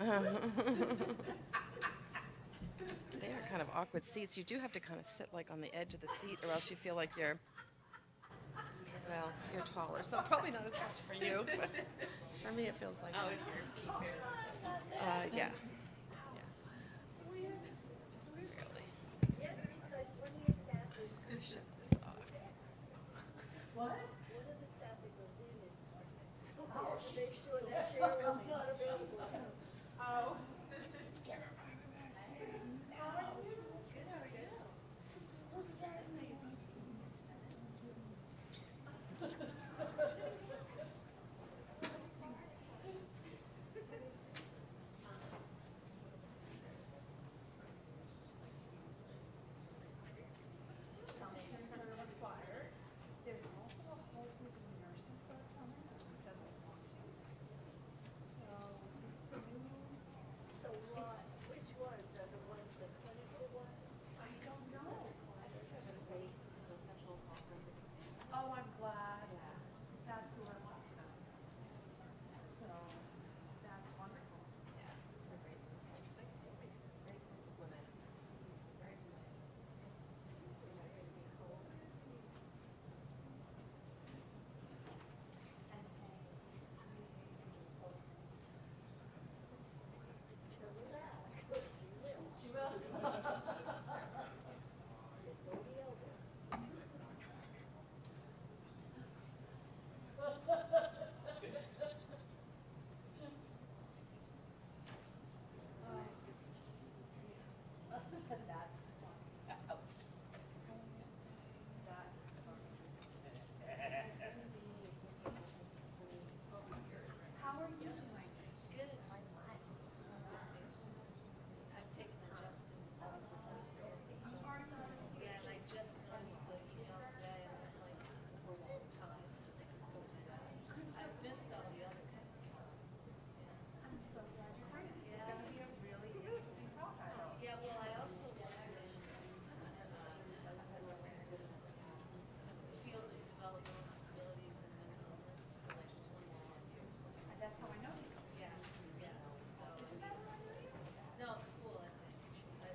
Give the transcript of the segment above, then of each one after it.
They are kind of awkward seats. You do have to kind of sit like on the edge of the seat, or else you feel like you're, well, you're taller, so probably not as much for you, but for me it feels like. Oh, your feet are. Yeah. Really? Shut this off. What? One of the staff that goes in is so we have to make sure that Cheryl is not available. Oh. There's also a whole group of nurses that are coming because they want to. So this is a new. So what? Which ones are the ones, the clinical ones? I don't know. The SAFEs, the sexual assault forensic. Oh, I'm glad. Yeah. That's who I'm talking about. So that's wonderful. Yeah, they're great. Great women. Very good. She will. That's fun. Oh. That's fun. How are you doing? Good. I've taken the justice really seriously. Yeah, and I just noticed the email today, and I was like, for a long time, don't do that. I've missed all the other things. I'm so glad you're bringing it. It's Yeah. going to be a really interesting talk, I hope. Yeah, well, I also looked in the field of developmental disabilities and mental illness for like 27 years. That's how I know you. Yeah, yeah. So, Isn't that what I know you? no, school, I think. I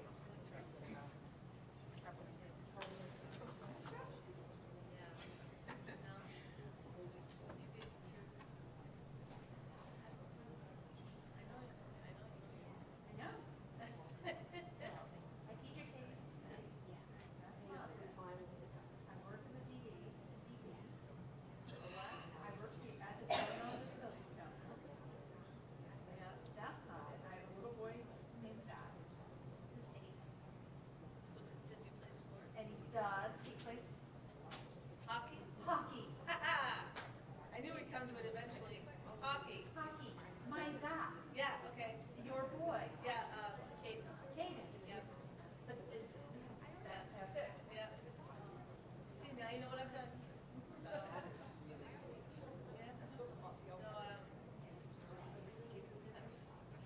went through probably did. Yeah. No. Maybe it's through. I know. I know. I teach your kids. Yeah. I work as a DD. I work at the Developmental Disabilities Council. Yeah. That's not it. I have a little boy named Zach, who's 8. Does he play sports? And he does. He plays Hockey? hockey. I knew we'd come to it eventually. Hockey. Hockey. My Zach. Yeah, okay. Your boy. Yeah, Katy. Kaden. Yeah. But that's it. Yeah. See, now you know what I've done. So, yeah. No,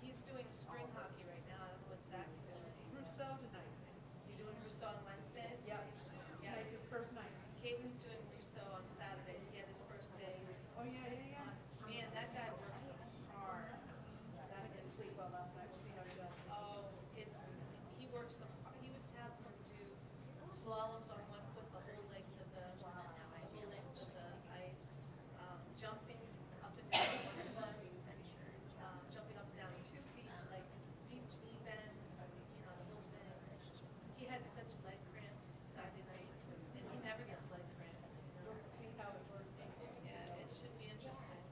he's doing spring hockey right now. I don't know what Zach's doing. Rousseau tonight. Is he doing Rousseau on Wednesdays? Yep. Yeah. Tonight's his first night. Caden's doing Rousseau on Saturdays. He had his first day. Oh, yeah. Man, that guy works hard. Zach didn't sleep well last night. We'll see how he does. Oh, he works some, he was having him do slaloms on one foot, the whole length of the ice, jumping up and down one foot, jumping up and down 2 feet, like deep bends, the whole thing. He had such leg cramps Saturday night, and he never gets leg cramps. We'll see how it works. Yeah, it should be interesting.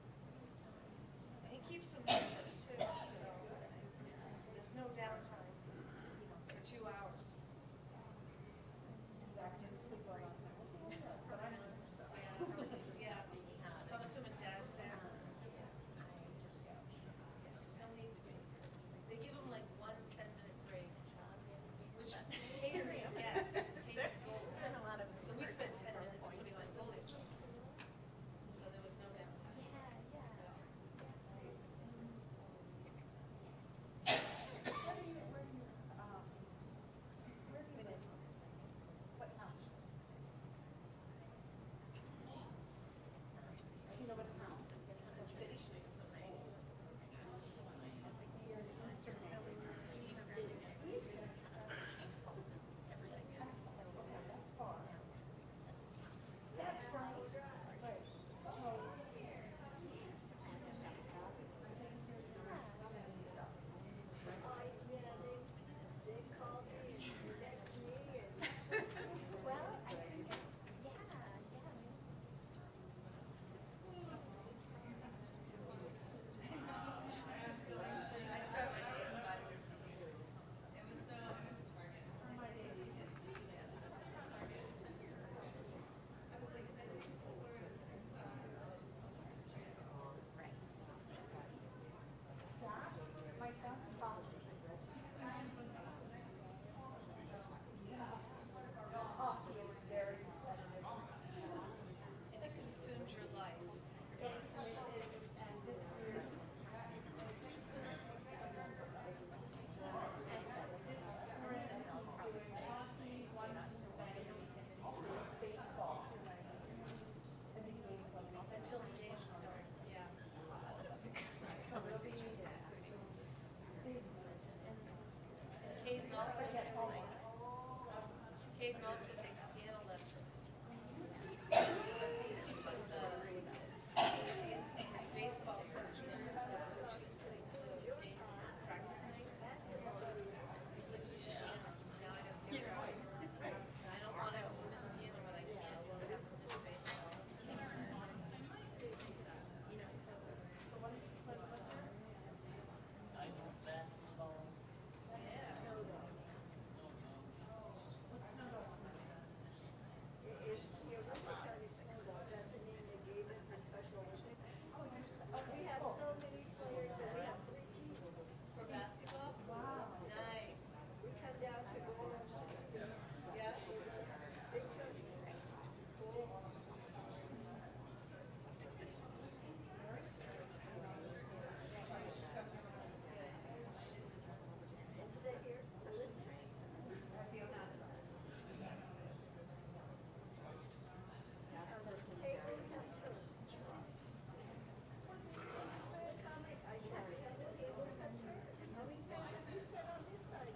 And he keeps them moving too, so there's no downtime for 2 hours. Zach didn't sleep well last night. We'll see how he does, but I know so. Yeah. So I'm assuming Dad's there. Still need to be. They give him like 1 10-minute break, which Kater didn't get. Kater's goal. So we spent 10 minutes putting on goalie. So there was no downtime. Hayden also takes piano lessons. Baseball coach practicing. So he likes to piano. So now I have to figure out. I don't want him to miss piano, but I can't do it after this baseball. We have so many players that we have 3 teams. For basketball? Wow. Nice. We come down to go. Yeah? Big tournament. Sit here to listen. Tables have turned. Comment, I said, tables have turned. How many times have you sat on this side?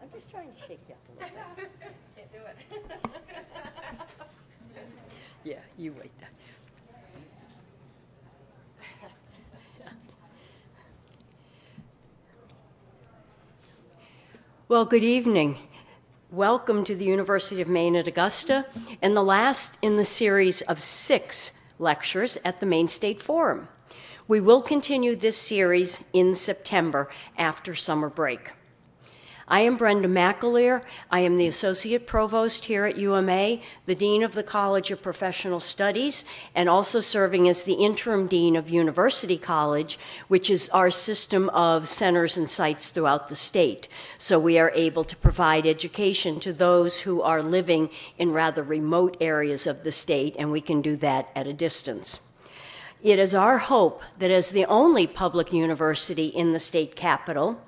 I'm just trying to shake you up a little bit. Can't do it. Yeah, you wait. Well, good evening. Welcome to the University of Maine at Augusta, and the last in the series of 6 lectures at the Maine State Forum. We will continue this series in September after summer break. I am Brenda McAleer. I am the Associate Provost here at UMA, the Dean of the College of Professional Studies, and also serving as the Interim Dean of University College, which is our system of centers and sites throughout the state. So we are able to provide education to those who are living in rather remote areas of the state, and we can do that at a distance. It is our hope that as the only public university in the state capital,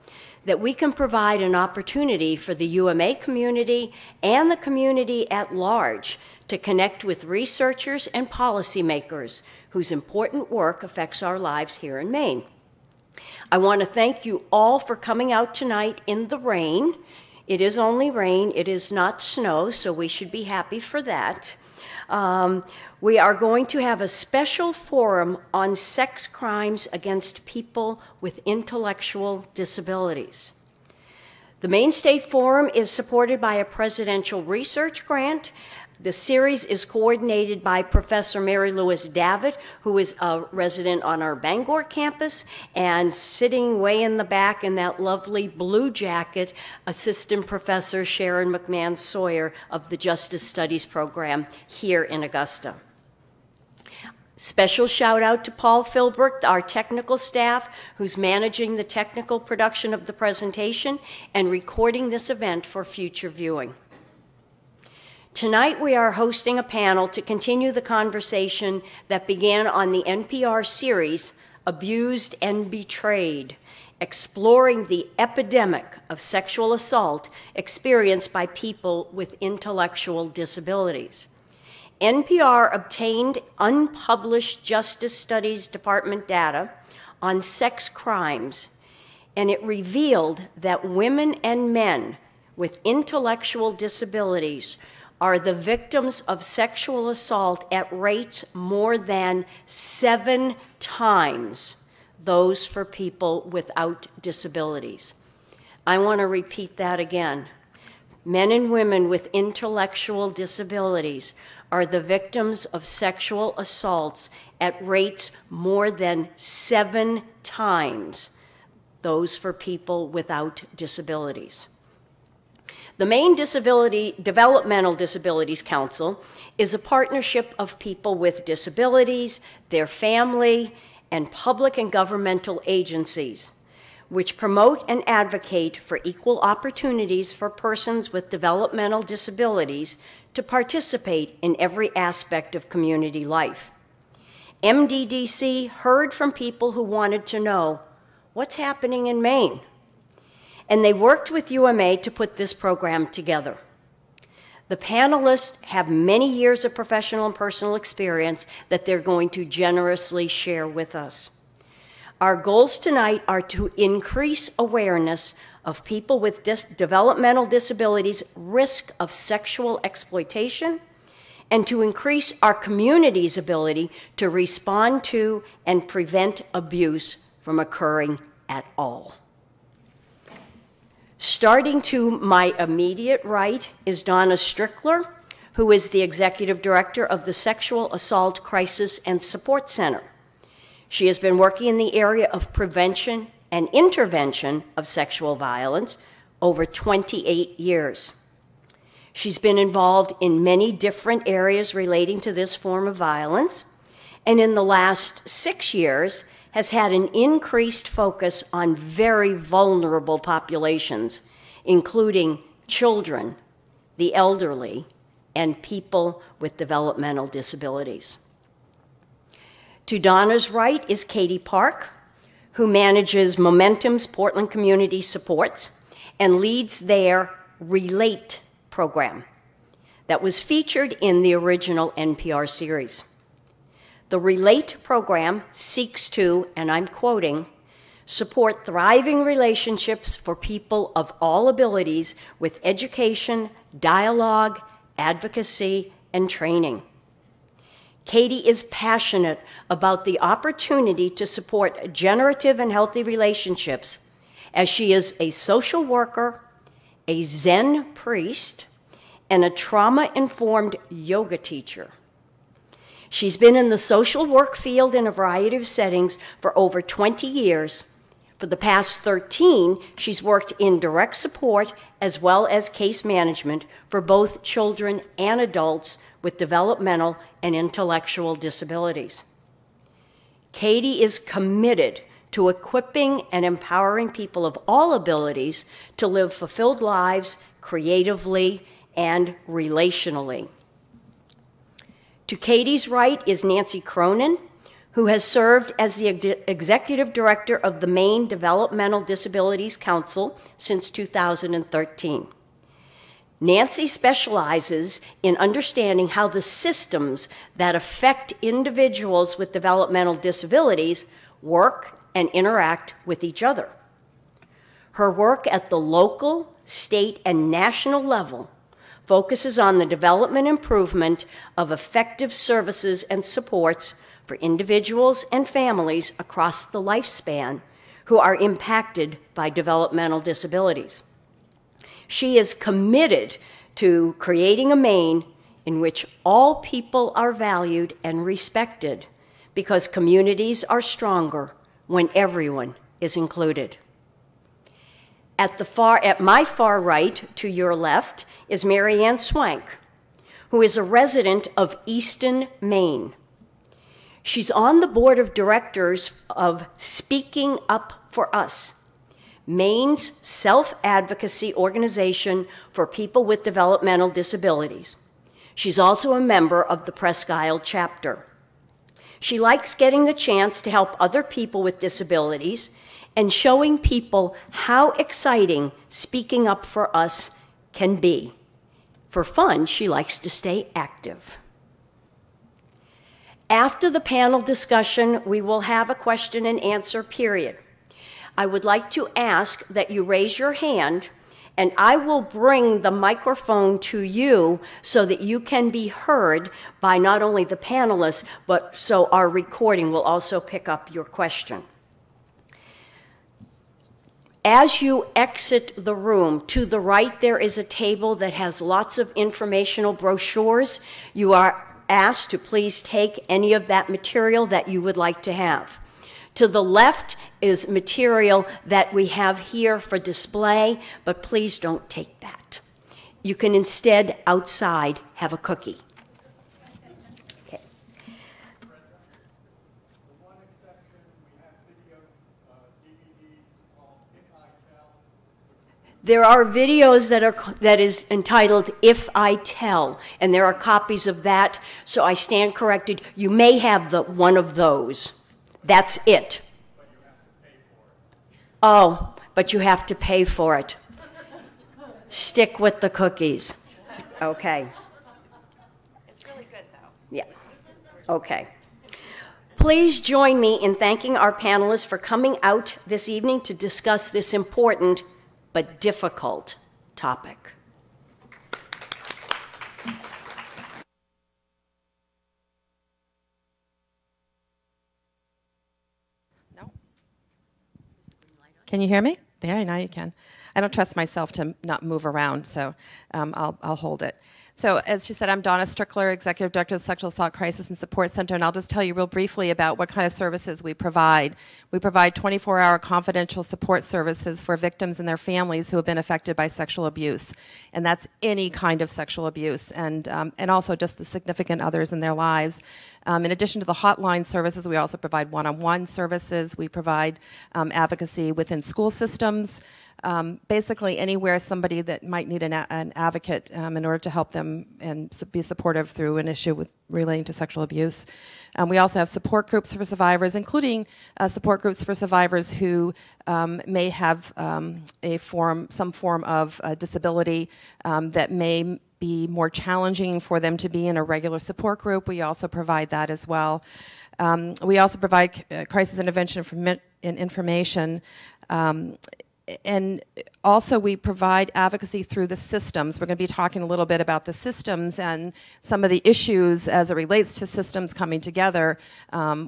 that we can provide an opportunity for the UMA community and the community at large to connect with researchers and policymakers whose important work affects our lives here in Maine. I want to thank you all for coming out tonight in the rain. It is only rain, it is not snow, so we should be happy for that. We are going to have a special forum on sex crimes against people with intellectual disabilities. The Maine State Forum is supported by a presidential research grant. The series is coordinated by Professor Mary Louise Davitt, who is a resident on our Bangor campus, and sitting way in the back in that lovely blue jacket, Assistant Professor Sharon McMahon Sawyer of the Justice Studies program here in Augusta. Special shout out to Paul Philbrook, our technical staff, who's managing the technical production of the presentation and recording this event for future viewing. Tonight we are hosting a panel to continue the conversation that began on the NPR series, Abused and Betrayed, exploring the epidemic of sexual assault experienced by people with intellectual disabilities. NPR obtained unpublished Justice Studies Department data on sex crimes, and it revealed that women and men with intellectual disabilities are the victims of sexual assault at rates more than 7 times those for people without disabilities. I want to repeat that again. Men and women with intellectual disabilities are the victims of sexual assaults at rates more than 7 times those for people without disabilities. The Maine Developmental Disabilities Council is a partnership of people with disabilities, their family, and public and governmental agencies, which promote and advocate for equal opportunities for persons with developmental disabilities to participate in every aspect of community life. MDDC heard from people who wanted to know what's happening in Maine, and they worked with UMA to put this program together. The panelists have many years of professional and personal experience that they're going to generously share with us. Our goals tonight are to increase awareness of people with developmental disabilities' risk of sexual exploitation, and to increase our community's ability to respond to and prevent abuse from occurring at all. Starting to my immediate right is Donna Strickler, who is the Executive Director of the Sexual Assault Crisis and Support Center. She has been working in the area of prevention and intervention of sexual violence over 28 years. She's been involved in many different areas relating to this form of violence, and in the last 6 years has had an increased focus on very vulnerable populations, including children, the elderly, and people with developmental disabilities. To Donna's right is Katy Park, who manages Momentum's Portland Community Supports and leads their Relate program that was featured in the original NPR series. The Relate program seeks to, and I'm quoting, support thriving relationships for people of all abilities with education, dialogue, advocacy, and training. Katy is passionate about the opportunity to support generative and healthy relationships, as she is a social worker, a Zen priest, and a trauma-informed yoga teacher. She's been in the social work field in a variety of settings for over 20 years. For the past 13, she's worked in direct support as well as case management for both children and adults with developmental and intellectual disabilities. Katy is committed to equipping and empowering people of all abilities to live fulfilled lives creatively and relationally. To Katy's right is Nancy Cronin, who has served as the Executive Director of the Maine Developmental Disabilities Council since 2013. Nancy specializes in understanding how the systems that affect individuals with developmental disabilities work and interact with each other. Her work at the local, state, and national level focuses on the development and improvement of effective services and supports for individuals and families across the lifespan who are impacted by developmental disabilities. She is committed to creating a Maine in which all people are valued and respected, because communities are stronger when everyone is included. At my far right, to your left, is Mary Ann Swank, who is a resident of Easton, Maine. She's on the board of directors of Speaking Up for Us, Maine's self-advocacy organization for people with developmental disabilities. She's also a member of the Presque Isle chapter. She likes getting the chance to help other people with disabilities and showing people how exciting speaking up for us can be. For fun, she likes to stay active. After the panel discussion, we will have a question and answer period. I would like to ask that you raise your hand, and I will bring the microphone to you so that you can be heard by not only the panelists, but so our recording will also pick up your question. As you exit the room, to the right there is a table that has lots of informational brochures. You are asked to please take any of that material that you would like to have. To the left is material that we have here for display, but please don't take that. You can instead, outside, have a cookie. Okay. There are videos that is entitled If I Tell, and there are copies of that, so I stand corrected. You may have one of those. That's it. But you have to pay for it. Oh, but you have to pay for it. Stick with the cookies. Okay. It's really good, though. Yeah. Okay. Please join me in thanking our panelists for coming out this evening to discuss this important but difficult topic. No? Can you hear me? There, now you can. I don't trust myself to not move around, so I'll hold it. So as she said, I'm Donna Strickler, Executive Director of the Sexual Assault Crisis and Support Center, and I'll just tell you real briefly about what kind of services we provide. We provide 24-hour confidential support services for victims and their families who have been affected by sexual abuse, and that's any kind of sexual abuse, and also just the significant others in their lives. In addition to the hotline services, we also provide one-on-one services. We provide advocacy within school systems, basically anywhere somebody that might need an advocate in order to help them and be supportive through an issue relating to sexual abuse. We also have support groups for survivors, including support groups for survivors who may have some form of disability that may be more challenging for them to be in a regular support group. We also provide that as well. We also provide crisis intervention and information. And also we provide advocacy through the systems. We're going to be talking a little bit about the systems and some of the issues as it relates to systems coming together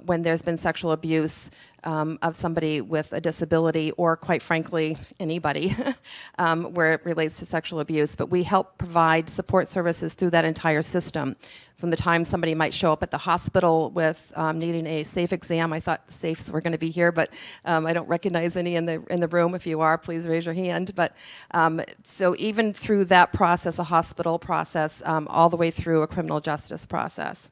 when there's been sexual abuse of somebody with a disability, or quite frankly, anybody, where it relates to sexual abuse. But we help provide support services through that entire system. From the time somebody might show up at the hospital with needing a safe exam. I thought the safes were going to be here, but I don't recognize any in the room. If you are, please raise your hand. But so even through that process, a hospital process, all the way through a criminal justice process.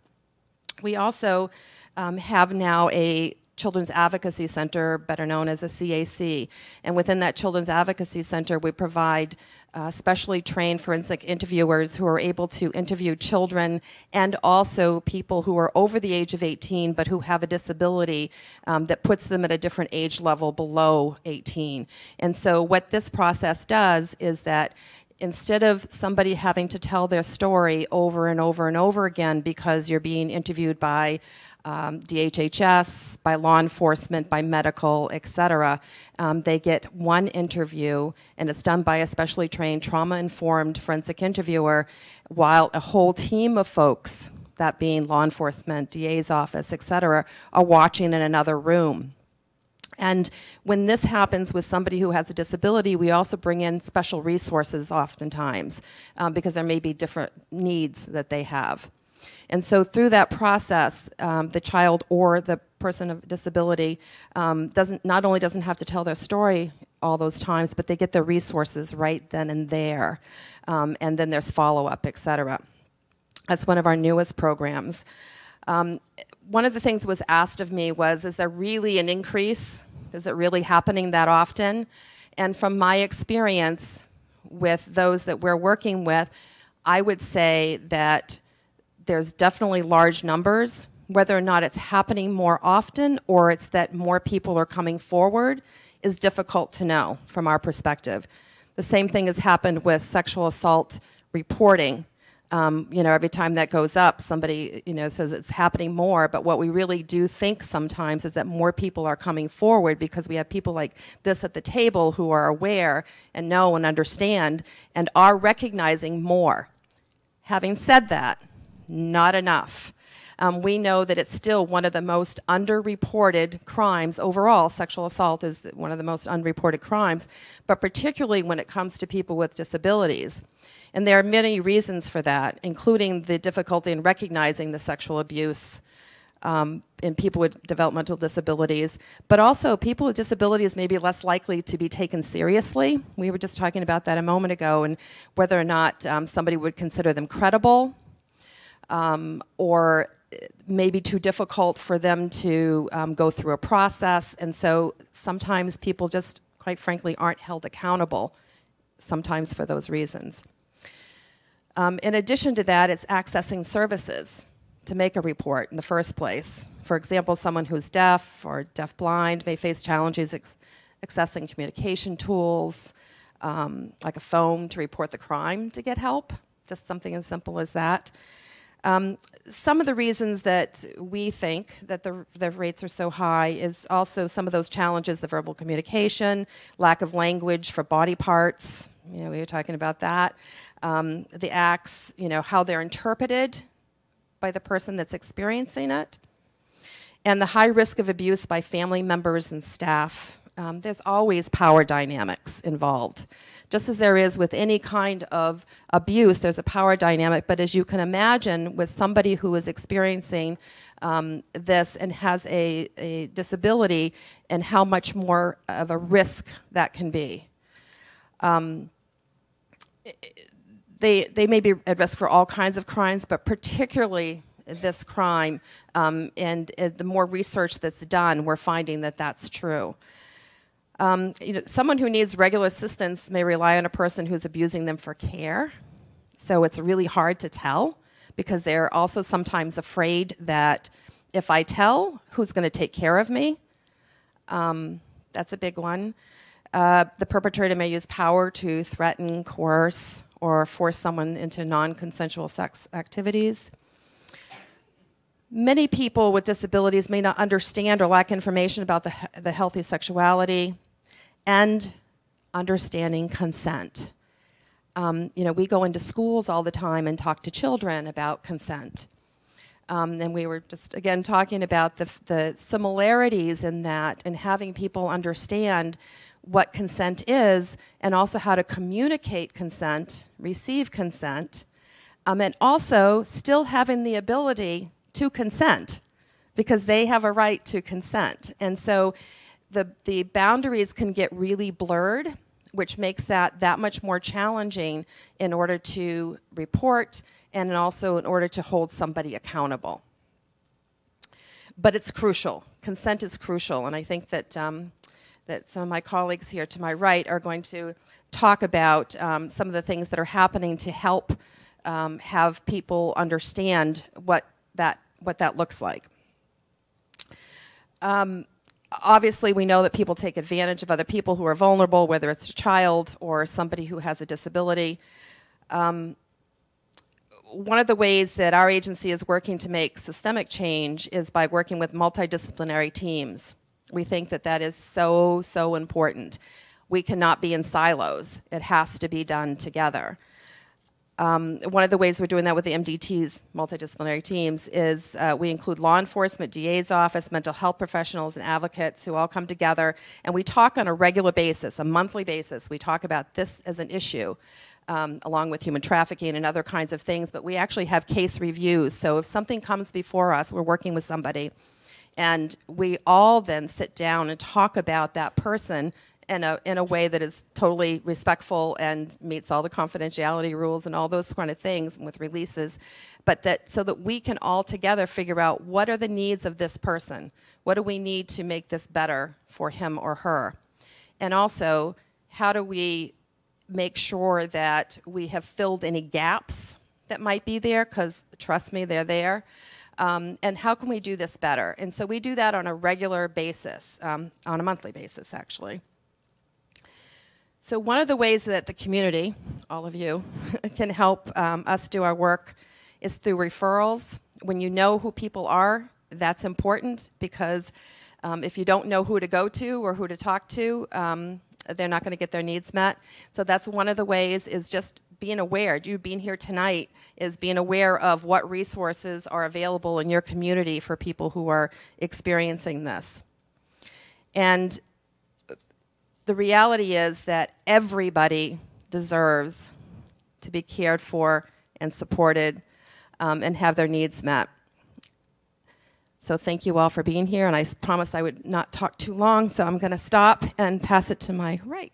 We also have now a Children's Advocacy Center, better known as a CAC. And within that Children's Advocacy Center, we provide specially trained forensic interviewers who are able to interview children and also people who are over the age of 18 but who have a disability that puts them at a different age level below 18. And so what this process does is that instead of somebody having to tell their story over and over and over again because you're being interviewed by DHHS, by law enforcement, by medical, etc. They get one interview, and it's done by a specially trained, trauma-informed forensic interviewer, while a whole team of folks, that being law enforcement, DA's office, etc., are watching in another room. And when this happens with somebody who has a disability, we also bring in special resources oftentimes because there may be different needs that they have. And so through that process, the child or the person of disability not only doesn't have to tell their story all those times, but they get the resources right then and there. And then there's follow-up, et cetera. That's one of our newest programs. One of the things that was asked of me was, is there really an increase? Is it really happening that often? And from my experience with those that we're working with, I would say that there's definitely large numbers. Whether or not it's happening more often or it's that more people are coming forward is difficult to know from our perspective. The same thing has happened with sexual assault reporting. Every time that goes up, somebody, says it's happening more, but what we really do think sometimes is that more people are coming forward because we have people like this at the table who are aware and know and understand and are recognizing more. Having said that, not enough. We know that it's still one of the most underreported crimes overall. Sexual assault is one of the most unreported crimes, but particularly when it comes to people with disabilities. And there are many reasons for that, including the difficulty in recognizing the sexual abuse in people with developmental disabilities, but also people with disabilities may be less likely to be taken seriously. We were just talking about that a moment ago, and whether or not somebody would consider them credible, or maybe too difficult for them to go through a process. And so sometimes people just, quite frankly, aren't held accountable, sometimes for those reasons. In addition to that, it's accessing services to make a report in the first place. For example, someone who's deaf or deafblind may face challenges accessing communication tools, like a phone to report the crime to get help, just something as simple as that. Some of the reasons that we think that the rates are so high is also some of those challenges, the verbal communication, lack of language for body parts, we were talking about that, the acts, how they're interpreted by the person that's experiencing it, and the high risk of abuse by family members and staff. There's always power dynamics involved. Just as there is with any kind of abuse, there's a power dynamic, but as you can imagine, with somebody who is experiencing this and has a disability, and how much more of a risk that can be. They may be at risk for all kinds of crimes, but particularly this crime, and the more research that's done, we're finding that that's true. Someone who needs regular assistance may rely on a person who's abusing them for care, so it's really hard to tell, because they're also sometimes afraid that if I tell, who's going to take care of me? That's a big one. The perpetrator may use power to threaten, coerce, or force someone into non-consensual sex activities. Many people with disabilities may not understand or lack information about the healthy sexuality and understanding consent. We go into schools all the time and talk to children about consent. And we were just, again, talking about the similarities in that, and having people understand what consent is, and also how to communicate consent, receive consent, and also still having the ability to consent, because they have a right to consent. And so the boundaries can get really blurred, which makes that much more challenging in order to report, and also in order to hold somebody accountable. But it's crucial. Consent is crucial, and I think that that some of my colleagues here to my right are going to talk about some of the things that are happening to help have people understand what that looks like. Obviously, we know that people take advantage of other people who are vulnerable, whether it's a child or somebody who has a disability. One of the ways that our agency is working to make systemic change is by working with multidisciplinary teams. We think that is so, so important. We cannot be in silos. It has to be done together. One of the ways we're doing that with the MDTs, multidisciplinary teams, is we include law enforcement, DA's office, mental health professionals, and advocates who all come together, and we talk on a regular basis, a monthly basis. We talk about this as an issue, along with human trafficking and other kinds of things, but we actually have case reviews. So if something comes before us, we're working with somebody, and we all then sit down and talk about that person in a way that is totally respectful and meets all the confidentiality rules and all those kind of things with releases, but so that we can all together figure out what are the needs of this person, what do we need to make this better for him or her, and also how do we make sure that we have filled any gaps that might be there, because trust me, they're there. And how can we do this better? And so we do that on a regular basis, on a monthly basis, actually. So one of the ways that the community, all of you, can help us do our work is through referrals. When you know who people are, that's important, because if you don't know who to go to or who to talk to, they're not going to get their needs met. So that's one of the ways, is just being aware. You being here tonight is being aware of what resources are available in your community for people who are experiencing this. And the reality is that everybody deserves to be cared for and supported and have their needs met. So thank you all for being here, and I promised I would not talk too long, so I'm going to stop and pass it to my right.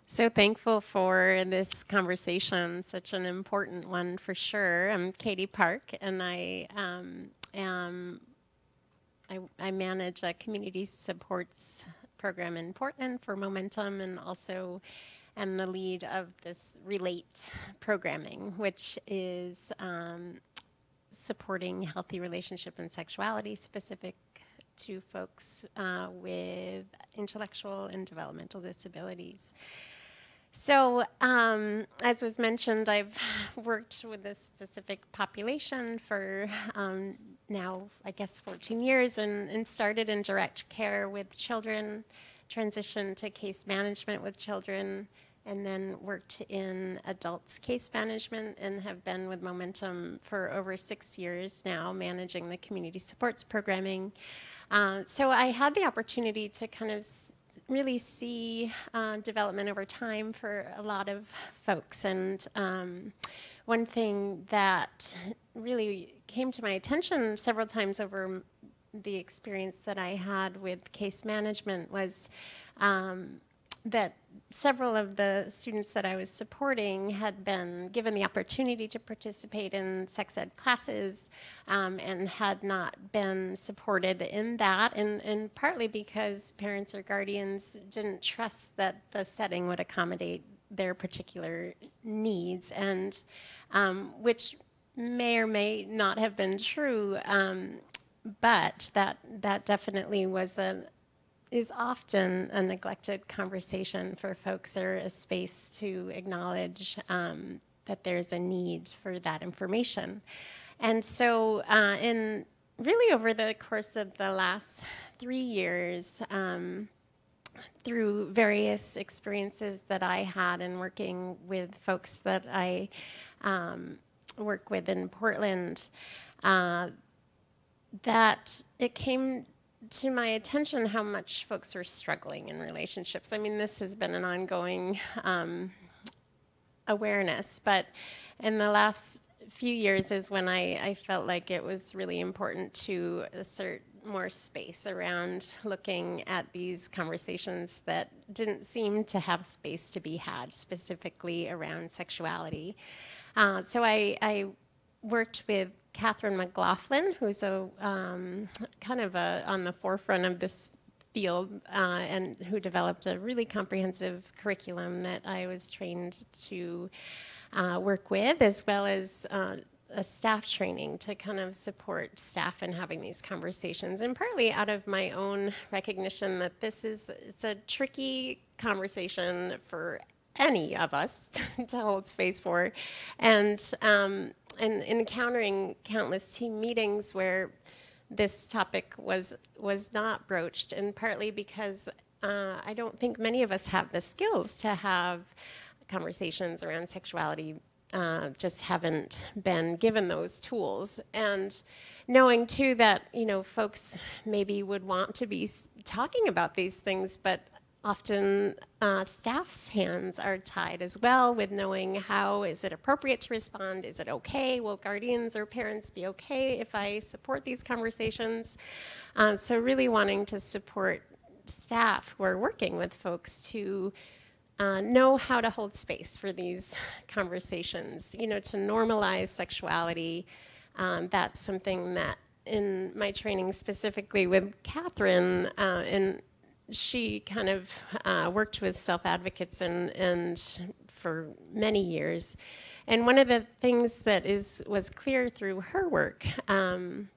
So thankful for this conversation, such an important one for sure. I'm Katy Park, and I manage a community supports program in Portland for Momentum, and also am the lead of this Relate programming, which is supporting healthy relationship and sexuality specific to folks with intellectual and developmental disabilities. So, as was mentioned, I've worked with this specific population for now, I guess, 14 years, and started in direct care with children, transitioned to case management with children, and then worked in adults case management, and have been with Momentum for over 6 years now, managing the community supports programming. So I had the opportunity to kind of really see development over time for a lot of folks. And one thing that really came to my attention several times over the experience that I had with case management was that several of the students that I was supporting had been given the opportunity to participate in sex ed classes and had not been supported in that, and partly because parents or guardians didn't trust that the setting would accommodate their particular needs, and which may or may not have been true, but that definitely is often a neglected conversation for folks, or a space to acknowledge that there's a need for that information. And so in really over the course of the last 3 years, through various experiences that I had in working with folks that I work with in Portland, that it came to my attention how much folks are struggling in relationships. I mean, this has been an ongoing awareness, but in the last few years is when I felt like it was really important to assert more space around looking at these conversations that didn't seem to have space to be had, specifically around sexuality. So I worked with Catherine McLaughlin, who's kind of on the forefront of this field, and who developed a really comprehensive curriculum that I was trained to work with, as well as a staff training to kind of support staff in having these conversations, and partly out of my own recognition that it's a tricky conversation for any of us to hold space for, and encountering countless team meetings where this topic was not broached, and partly because I don't think many of us have the skills to have conversations around sexuality, just haven't been given those tools. And knowing too that, folks maybe would want to be talking about these things, but often staff's hands are tied as well with knowing how is it appropriate to respond, is it okay, will guardians or parents be okay if I support these conversations? So really wanting to support staff who are working with folks to know how to hold space for these conversations, to normalize sexuality. That's something that in my training specifically with Catherine, and she kind of worked with self-advocates and for many years. And one of the things that was clear through her work, and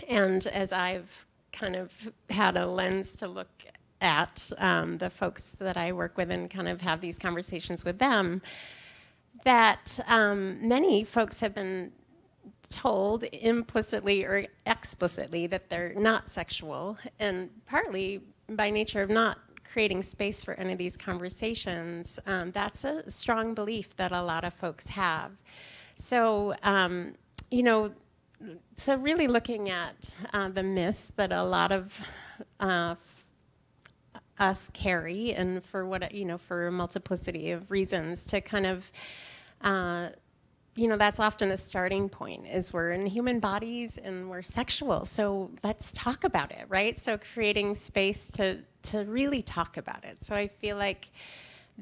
as I've kind of had a lens to look at the folks that I work with and kind of have these conversations with them, that many folks have been told implicitly or explicitly that they're not sexual, and partly by nature of not creating space for any of these conversations, that's a strong belief that a lot of folks have. So, so really looking at the myths that a lot of us carry, and for what, for a multiplicity of reasons, to kind of that's often a starting point, is we're in human bodies and we're sexual. So let's talk about it, right? So creating space to really talk about it. So I feel like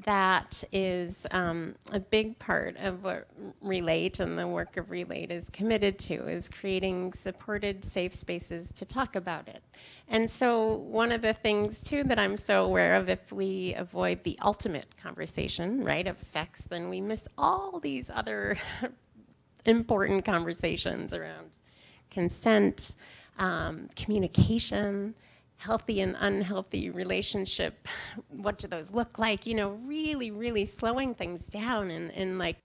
that is a big part of what Relate and the work of Relate is committed to, is creating supported, safe spaces to talk about it. And so one of the things, too, that I'm so aware of, if we avoid the ultimate conversation, right, of sex, then we miss all these other important conversations around consent, communication, healthy and unhealthy relationship, what do those look like? Really, really slowing things down and like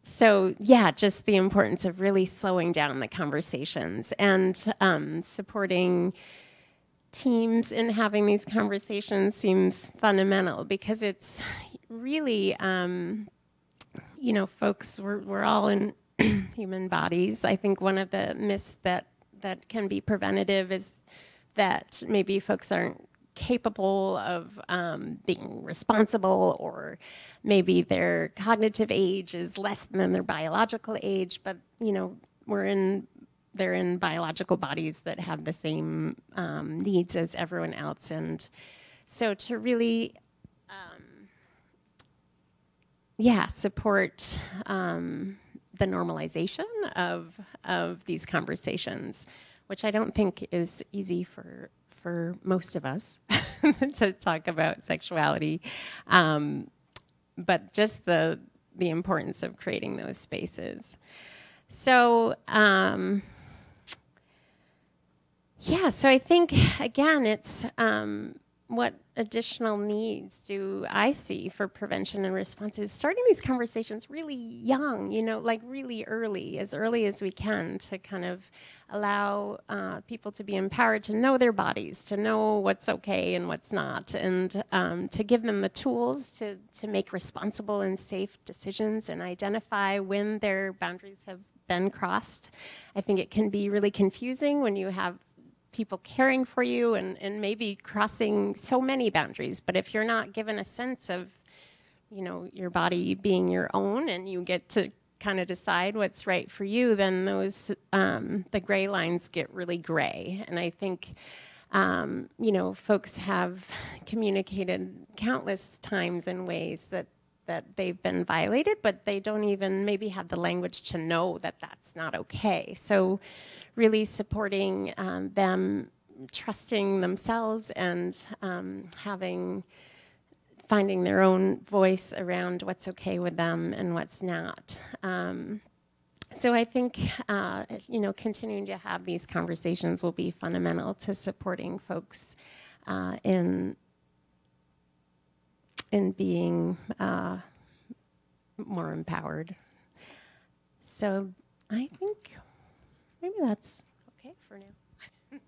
So yeah, just the importance of really slowing down the conversations and supporting teams in having these conversations seems fundamental, because it's really, folks, we're all in human bodies. I think one of the myths that can be preventative is that maybe folks aren't capable of being responsible, or maybe their cognitive age is less than their biological age, but they're in biological bodies that have the same needs as everyone else. And so to really support the normalization of these conversations, which I don't think is easy for most of us to talk about sexuality, but just the importance of creating those spaces. So so I think, again, it's what additional needs do I see for prevention and responses? Starting these conversations really young, like really early as we can, to kind of allow people to be empowered to know their bodies, to know what's okay and what's not, and to give them the tools to make responsible and safe decisions and identify when their boundaries have been crossed. I think it can be really confusing when you have people caring for you and maybe crossing so many boundaries. But if you're not given a sense of, your body being your own, and you get to kind of decide what's right for you, then those, the gray lines get really gray. And I think, folks have communicated countless times in ways that they've been violated, but they don't even maybe have the language to know that that's not okay. So really supporting them trusting themselves and finding their own voice around what's okay with them and what's not. So I think, continuing to have these conversations will be fundamental to supporting folks in being more empowered. So I think maybe that's okay for now.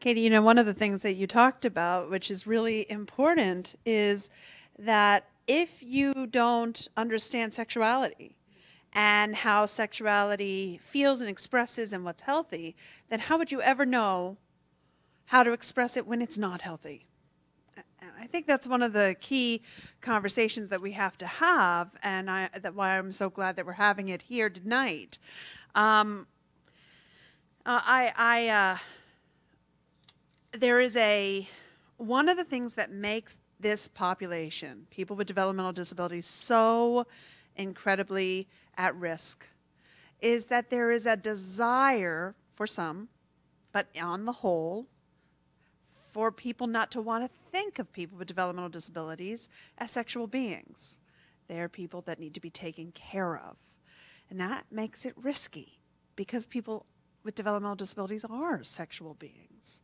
Katie, one of the things that you talked about, which is really important, is that if you don't understand sexuality and how sexuality feels and expresses and what's healthy, then how would you ever know how to express it when it's not healthy? And I think that's one of the key conversations that we have to have, and that's why I'm so glad that we're having it here tonight. There is one of the things that makes this population, people with developmental disabilities, so incredibly at risk, is that there is a desire for some, but on the whole, for people not to want to think of people with developmental disabilities as sexual beings. They are people that need to be taken care of. And that makes it risky, because people with developmental disabilities are sexual beings.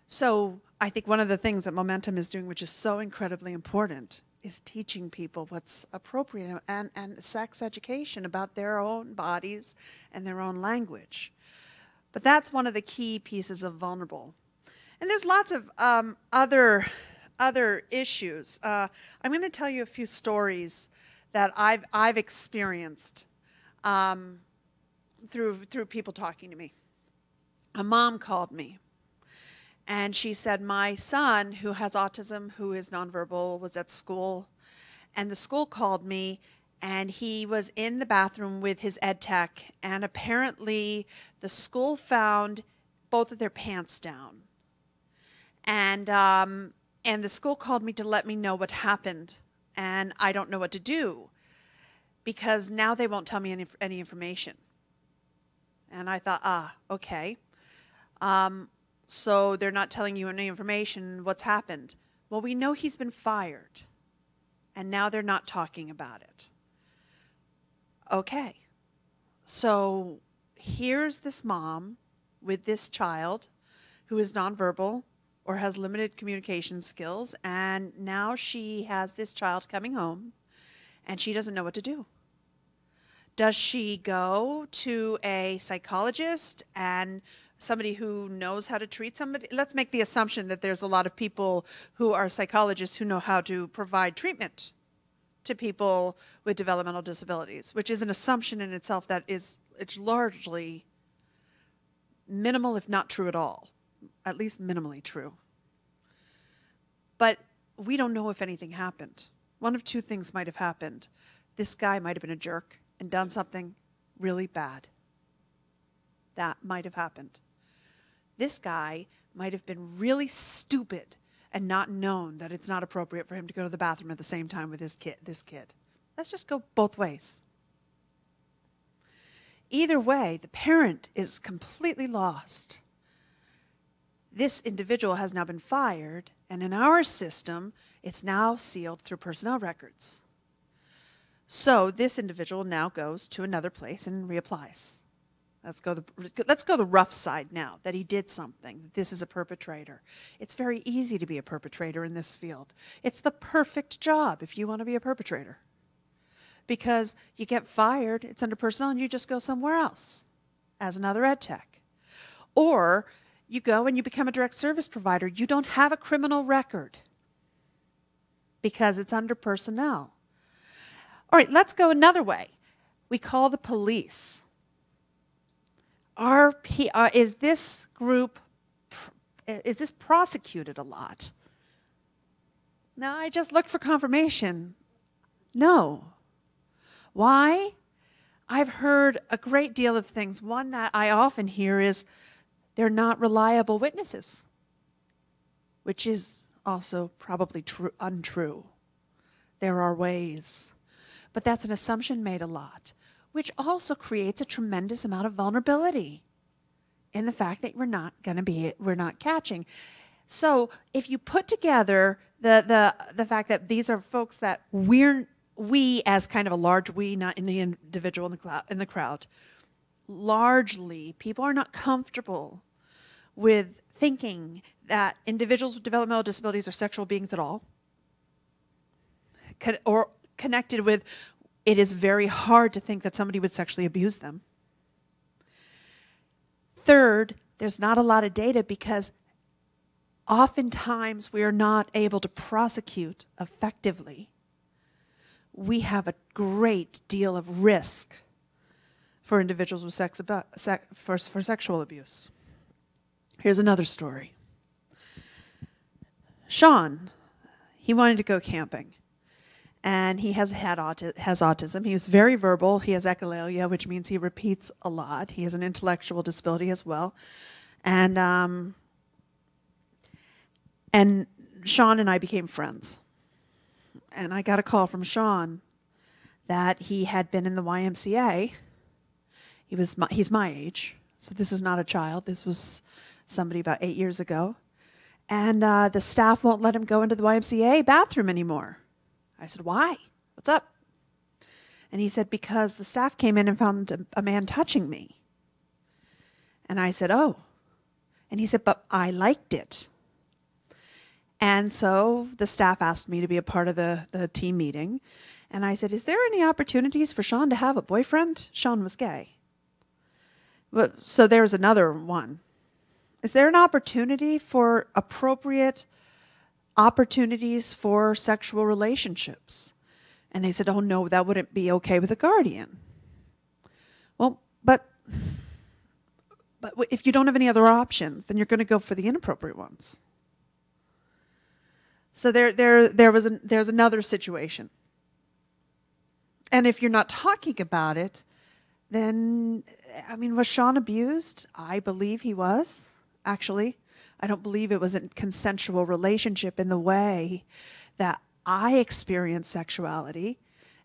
So I think one of the things that Momentum is doing, which is so incredibly important, is teaching people what's appropriate and sex education about their own bodies and their own language. But that's one of the key pieces of vulnerable. And there's lots of other other issues. I'm going to tell you a few stories that I've experienced through people talking to me. A mom called me, and she said, my son, who has autism, who is nonverbal, was at school, and the school called me, and he was in the bathroom with his ed tech, and apparently the school found both of their pants down. And the school called me to let me know what happened, and I don't know what to do, because now they won't tell me any information. And I thought, okay. So they're not telling you any information. What's happened? Well, we know he's been fired, and now they're not talking about it. Okay. So here's this mom with this child who is nonverbal or has limited communication skills, and now she has this child coming home, and she doesn't know what to do. Does she go to a psychologist and somebody who knows how to treat somebody? Let's make the assumption that there's a lot of people who are psychologists who know how to provide treatment to people with developmental disabilities, which is an assumption in itself that it's largely minimal, if not true at all, at least minimally true. But we don't know if anything happened. One of two things might have happened. This guy might have been a jerk and done something really bad. That might have happened. This guy might have been really stupid and not known that it's not appropriate for him to go to the bathroom at the same time with this kid. Let's just go both ways. Either way, the parent is completely lost. This individual has now been fired, and in our system, it's now sealed through personnel records. So this individual now goes to another place and reapplies. Let's go the rough side now, that he did something. This is a perpetrator. It's very easy to be a perpetrator in this field. It's the perfect job if you want to be a perpetrator. Because you get fired, it's under personnel, and you just go somewhere else as another ed tech. Or you go and you become a direct service provider. You don't have a criminal record because it's under personnel. All right, let's go another way. We call the police. Is this group, is this prosecuted a lot? No, I just looked for confirmation. No. Why? I've heard a great deal of things. One that I often hear is they're not reliable witnesses, which is also probably untrue. There are ways. But that's an assumption made a lot, which also creates a tremendous amount of vulnerability in the fact that we're not catching. So if you put together the fact that these are folks that we as kind of a large we, not in the individual in the crowd, largely people are not comfortable with thinking that individuals with developmental disabilities are sexual beings at all, or connected with, it is very hard to think that somebody would sexually abuse them. Third, there's not a lot of data because oftentimes we are not able to prosecute effectively. We have a great deal of risk for individuals with for sexual abuse. Here's another story. Sean, he wanted to go camping. And he has autism. He was very verbal. He has echolalia, which means he repeats a lot. He has an intellectual disability as well. And Sean and I became friends. And I got a call from Sean that he had been in the YMCA. He's my age, so this is not a child. This was somebody about 8 years ago. And the staff won't let him go into the YMCA bathroom anymore. I said, why? What's up? And he said, because the staff came in and found a man touching me. And I said, oh. And he said, but I liked it. And so the staff asked me to be a part of the team meeting. And I said, is there any opportunities for Sean to have a boyfriend? Sean was gay. So there's another one. Is there an opportunity for appropriate opportunities for sexual relationships. And they said, oh no, that wouldn't be okay with a guardian. Well, but if you don't have any other options, then you're going to go for the inappropriate ones. So there's another situation. And if you're not talking about it, then, I mean, was Sean abused? I believe he was, actually. I don't believe it was a consensual relationship in the way that I experienced sexuality,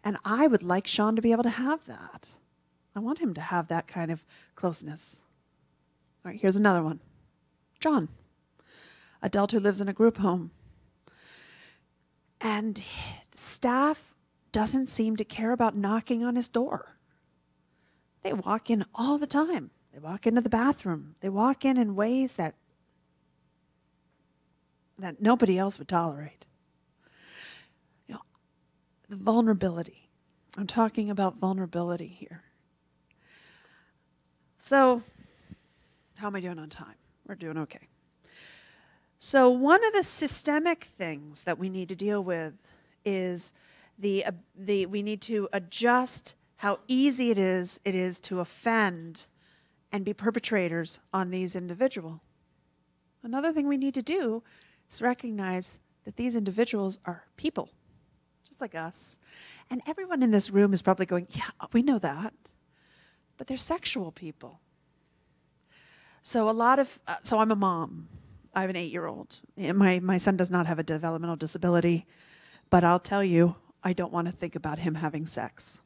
and I would like Sean to be able to have that. I want him to have that kind of closeness. All right, here's another one. John, adult who lives in a group home. And staff doesn't seem to care about knocking on his door. They walk in all the time. They walk into the bathroom. They walk in ways that nobody else would tolerate. You know, the vulnerability. I'm talking about vulnerability here. So, how am I doing on time? We're doing okay. So one of the systemic things that we need to deal with is we need to adjust how easy it is to offend and be perpetrators on these individuals. Another thing we need to do is recognize that these individuals are people, just like us. And everyone in this room is probably going, yeah, we know that. But they're sexual people. So I'm a mom. I have an 8-year-old. My son does not have a developmental disability, but I'll tell you, I don't want to think about him having sex.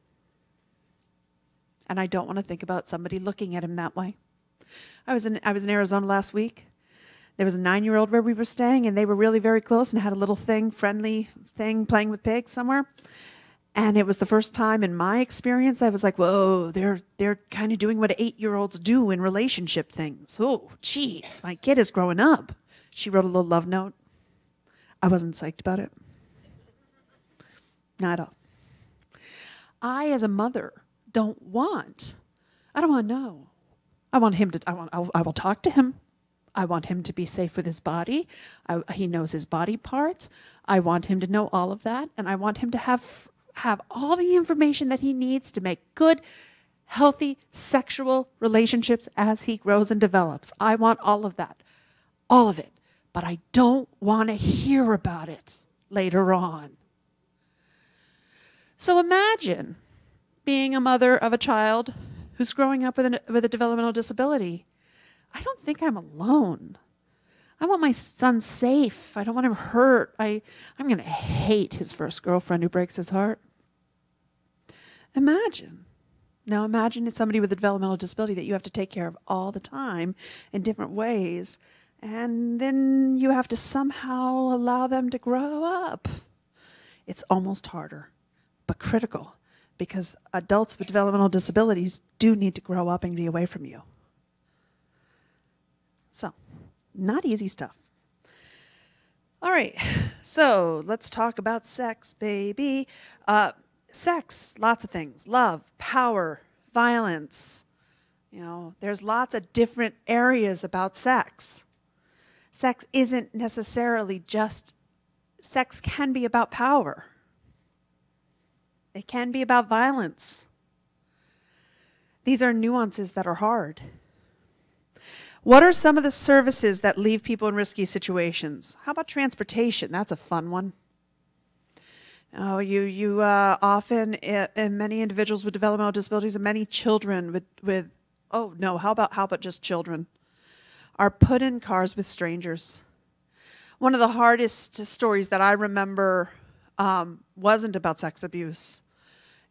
And I don't want to think about somebody looking at him that way. I was in Arizona last week. There was a 9-year-old where we were staying, and they were really very close and had a little friendly thing, playing with pigs somewhere. And it was the first time in my experience I was like, whoa, they're kind of doing what 8-year-olds do in relationship things. Oh, geez, my kid is growing up. She wrote a little love note. I wasn't psyched about it. Not at all. I, as a mother, I don't want to know. I will talk to him. I want him to be safe with his body. He knows his body parts. I want him to know all of that, and I want him to have all the information that he needs to make good, healthy sexual relationships as he grows and develops. I want all of that, all of it. But I don't want to hear about it later on. So imagine being a mother of a child who's growing up with a developmental disability. I don't think I'm alone. I want my son safe. I don't want him hurt. I'm going to hate his first girlfriend who breaks his heart. Imagine. Now imagine it's somebody with a developmental disability that you have to take care of all the time in different ways. And then you have to somehow allow them to grow up. It's almost harder, but critical, because adults with developmental disabilities do need to grow up and be away from you. So, not easy stuff. All right, so let's talk about sex, baby. Sex, lots of things. Love, power, violence. You know, there's lots of different areas about sex. Sex isn't necessarily just, sex can be about power. It can be about violence. These are nuances that are hard. What are some of the services that leave people in risky situations? How about transportation? That's a fun one. Oh, you often, and many individuals with developmental disabilities and many children with how about just children, are put in cars with strangers. One of the hardest stories that I remember wasn't about sex abuse.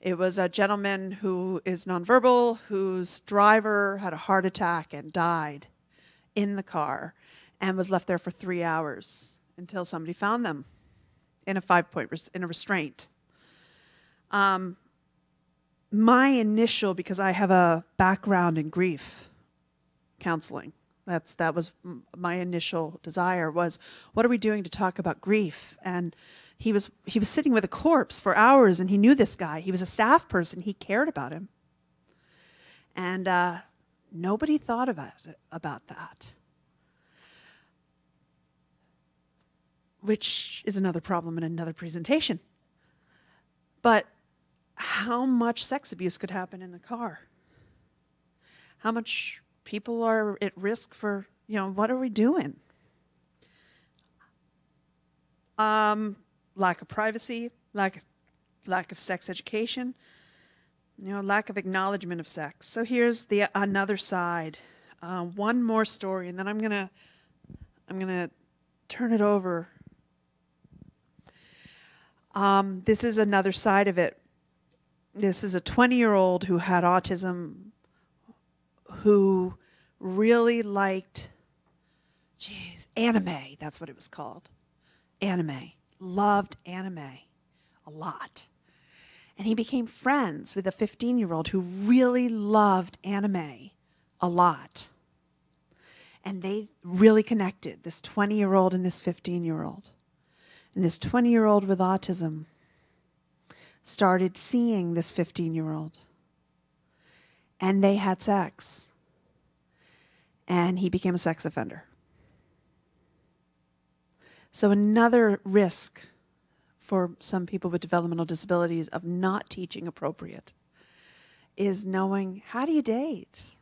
It was a gentleman who is nonverbal, whose driver had a heart attack and died in the car and was left there for 3 hours until somebody found them in a 5-point in a restraint. My initial, because I have a background in grief counseling, that was my initial desire, was what are we doing to talk about grief? And he was sitting with a corpse for hours, and he knew this guy. He was a staff person. He cared about him. And nobody thought about that. which is another problem in another presentation. But how much sex abuse could happen in the car? How much people are at risk for, what are we doing? Lack of privacy, lack of sex education, lack of acknowledgement of sex. So here's another side. One more story, and then I'm gonna turn it over. This is another side of it. This is a 20-year-old who had autism, who really liked, anime. That's what it was called. Anime. Loved anime a lot. And he became friends with a 15-year-old who really loved anime a lot. And they really connected, this 20-year-old and this 15-year-old. And this 20-year-old with autism started seeing this 15-year-old. And they had sex. And he became a sex offender. So another risk for some people with developmental disabilities of not teaching appropriate is knowing, how do you date?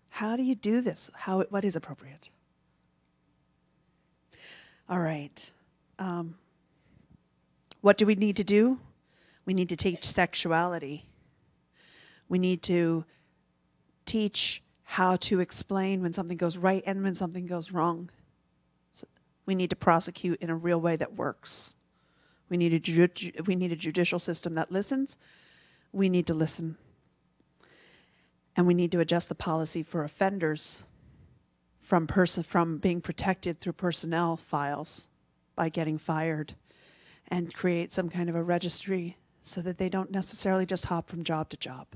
How do you do this? What is appropriate? All right. What do we need to do? We need to teach sexuality. We need to teach how to explain when something goes right and when something goes wrong. So we need to prosecute in a real way that works. We need a judicial system that listens. We need to listen. And we need to adjust the policy for offenders from being protected through personnel files by getting fired, and create some kind of a registry so that they don't necessarily just hop from job to job.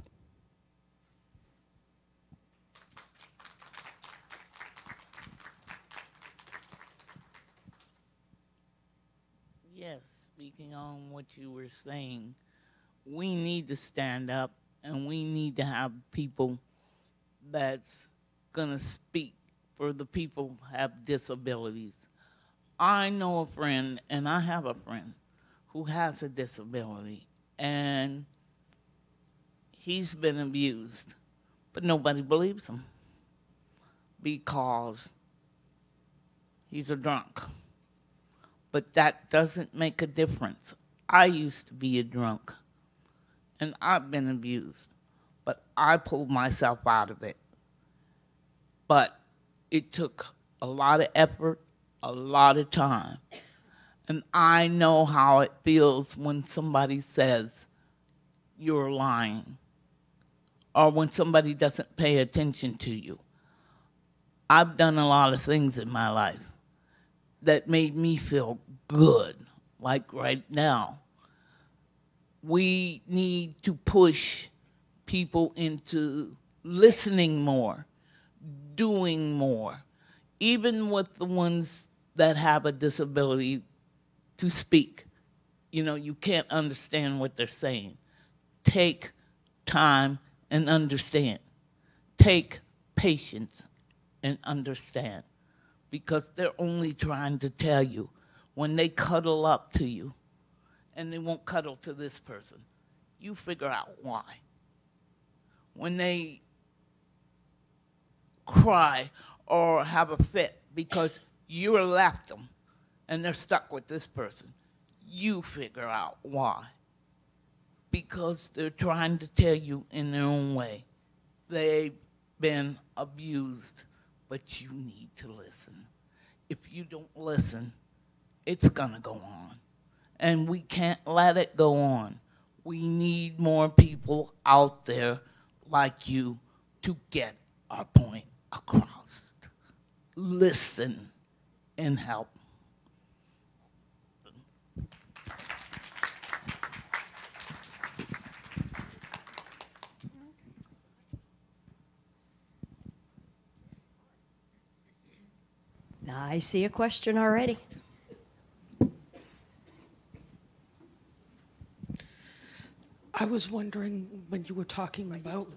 Yes, speaking on what you were saying, we need to stand up and we need to have people that's going to speak for the people who have disabilities. I know a friend, and I have a friend, who has a disability, and he's been abused, but nobody believes him because he's a drunk. But that doesn't make a difference. I used to be a drunk, and I've been abused, but I pulled myself out of it. But it took a lot of effort, a lot of time. And I know how it feels when somebody says you're lying, or when somebody doesn't pay attention to you. I've done a lot of things in my life that made me feel good, like right now. We need to push people into listening more, doing more, even with the ones that have a disability, to speak. You can't understand what they're saying. Take time and understand. Take patience and understand. Because they're only trying to tell you, when they cuddle up to you, and they won't cuddle to this person, you figure out why. When they cry or have a fit because you left them and they're stuck with this person, you figure out why. Because they're trying to tell you in their own way. They've been abused, but you need to listen. If you don't listen, it's gonna go on. And we can't let it go on. We need more people out there like you to get our point across. Listen and help. I see a question already. I was wondering when you were talking about.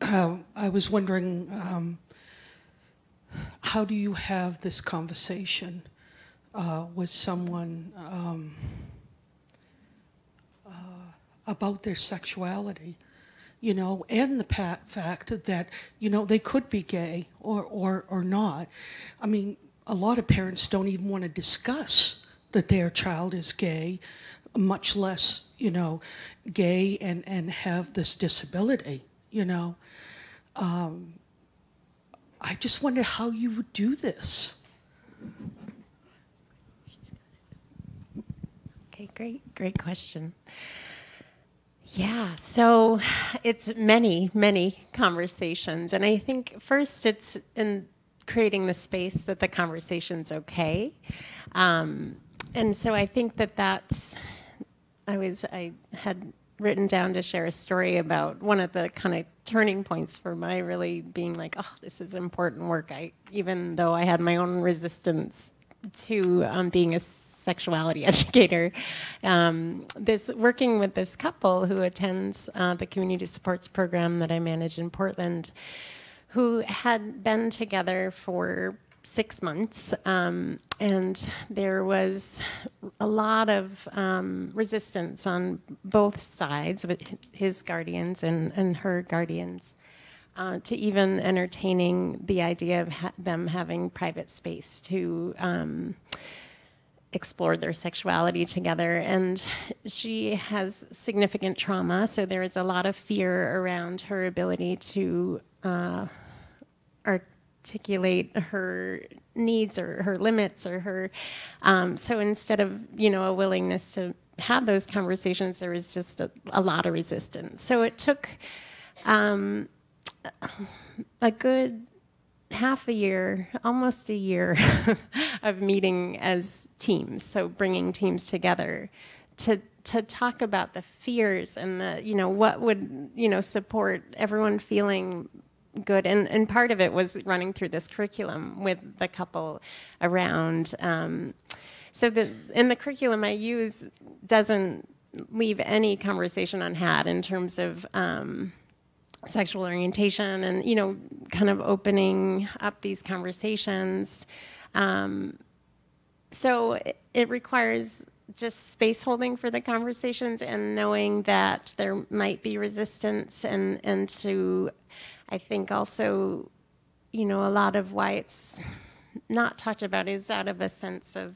I was wondering, how do you have this conversation with someone about their sexuality, you know, and the fact that, you know, they could be gay or not. I mean, a lot of parents don't even want to discuss that their child is gay, much less, you know, gay and have this disability, you know. I just wonder how you would do this. Okay, great question. Yeah, so it's many, many conversations. And I think first it's in creating the space that the conversation's okay. And so I think that's, I had written down to share a story about one of the kind of turning points for my really being like, oh, this is important work. Even though I had my own resistance to being a sexuality educator, working with this couple who attends the community supports program that I manage in Portland, who had been together for 6 months, and there was a lot of resistance on both sides, of his guardians and her guardians, to even entertaining the idea of them having private space to explore their sexuality together. And she has significant trauma, so there is a lot of fear around her ability to articulate her needs or her limits or her, so instead of, you know, a willingness to have those conversations, there was just a lot of resistance. So it took a good half a year, almost a year of meeting as teams, so bringing teams together to talk about the fears and the, you know, what would, you know, support everyone feeling good. And part of it was running through this curriculum with the couple around. So in the curriculum I use doesn't leave any conversation unhad in terms of sexual orientation and, you know, kind of opening up these conversations. So it requires just space holding for the conversations and knowing that there might be resistance and to, I think also, you know, a lot of why it's not talked about is out of a sense of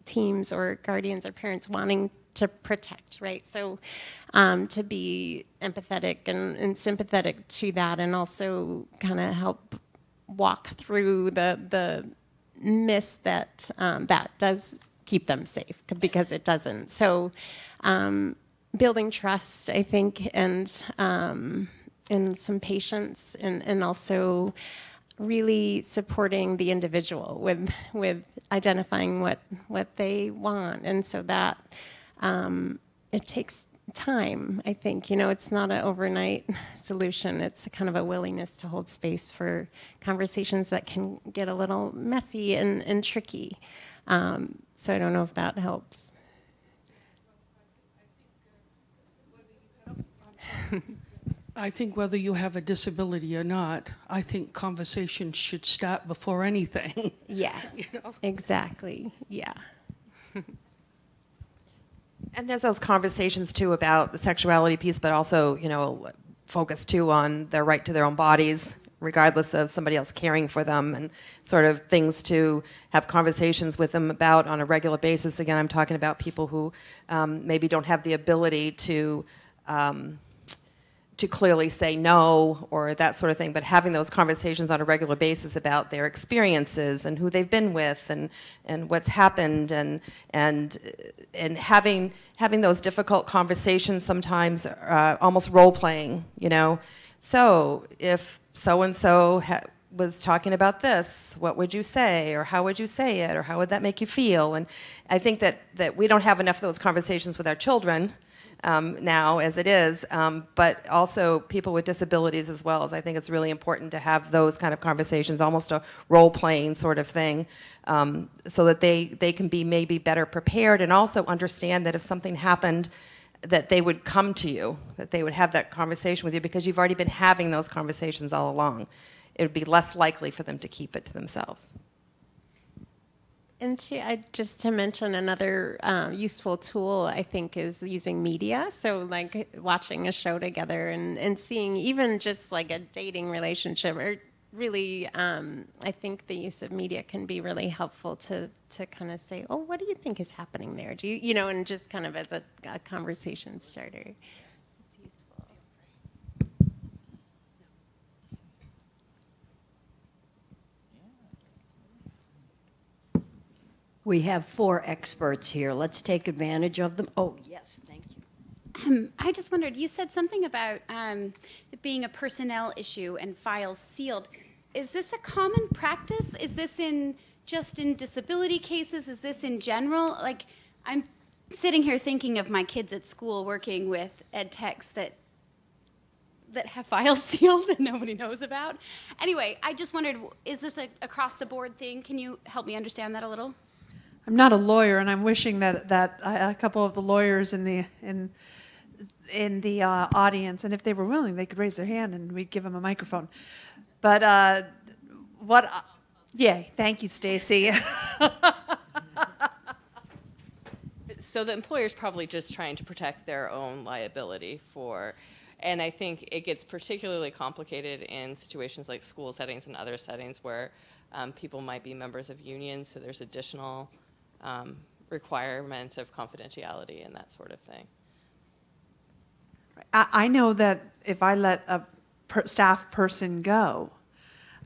teams or guardians or parents wanting to protect, right? So to be empathetic and sympathetic to that, and also kind of help walk through the myths that that does keep them safe, because it doesn't. So building trust, I think, and some patience, and also really supporting the individual with identifying what they want. And so that it takes time, I think. You know, it's not an overnight solution. It's a kind of a willingness to hold space for conversations that can get a little messy and tricky. So I don't know if that helps. I think whether you have a disability or not, I think conversations should start before anything. Yes, You know? exactly, yeah. And there's those conversations too about the sexuality piece, but also, you know, focus too on their right to their own bodies, regardless of somebody else caring for them, and sort of things to have conversations with them about on a regular basis. Again, I'm talking about people who maybe don't have the ability to clearly say no or that sort of thing, but having those conversations on a regular basis about their experiences and who they've been with and what's happened, and having those difficult conversations sometimes, almost role playing, you know. So if so-and-so was talking about this, what would you say, or how would you say it, or how would that make you feel? And I think that we don't have enough of those conversations with our children now as it is, but also people with disabilities as well. As I think it's really important to have those kind of conversations, almost a role-playing sort of thing, so that they can be maybe better prepared, and also understand that if something happened, that they would come to you, that they would have that conversation with you, because you've already been having those conversations all along. It would be less likely for them to keep it to themselves. And just to mention another useful tool, I think, is using media. So like watching a show together and seeing even just like a dating relationship, or really, I think the use of media can be really helpful to kind of say, oh, what do you think is happening there? Do you know, and just kind of as a conversation starter. It's useful. We have 4 experts here. Let's take advantage of them. Oh, yes, thank you. I just wondered, you said something about it being a personnel issue and files sealed. Is this a common practice? Is this just in disability cases? Is this in general? Like, I'm sitting here thinking of my kids at school working with ed techs that have files sealed that nobody knows about. Anyway, I just wondered, is this a across-the-board thing? Can you help me understand that a little? I'm not a lawyer, and I'm wishing that a couple of the lawyers in the audience, and if they were willing, they could raise their hand and we'd give them a microphone. But yeah, thank you, Stacy. So the employer's probably just trying to protect their own liability and I think it gets particularly complicated in situations like school settings and other settings where people might be members of unions, so there's additional requirements of confidentiality and that sort of thing. I know that if I let a staff person go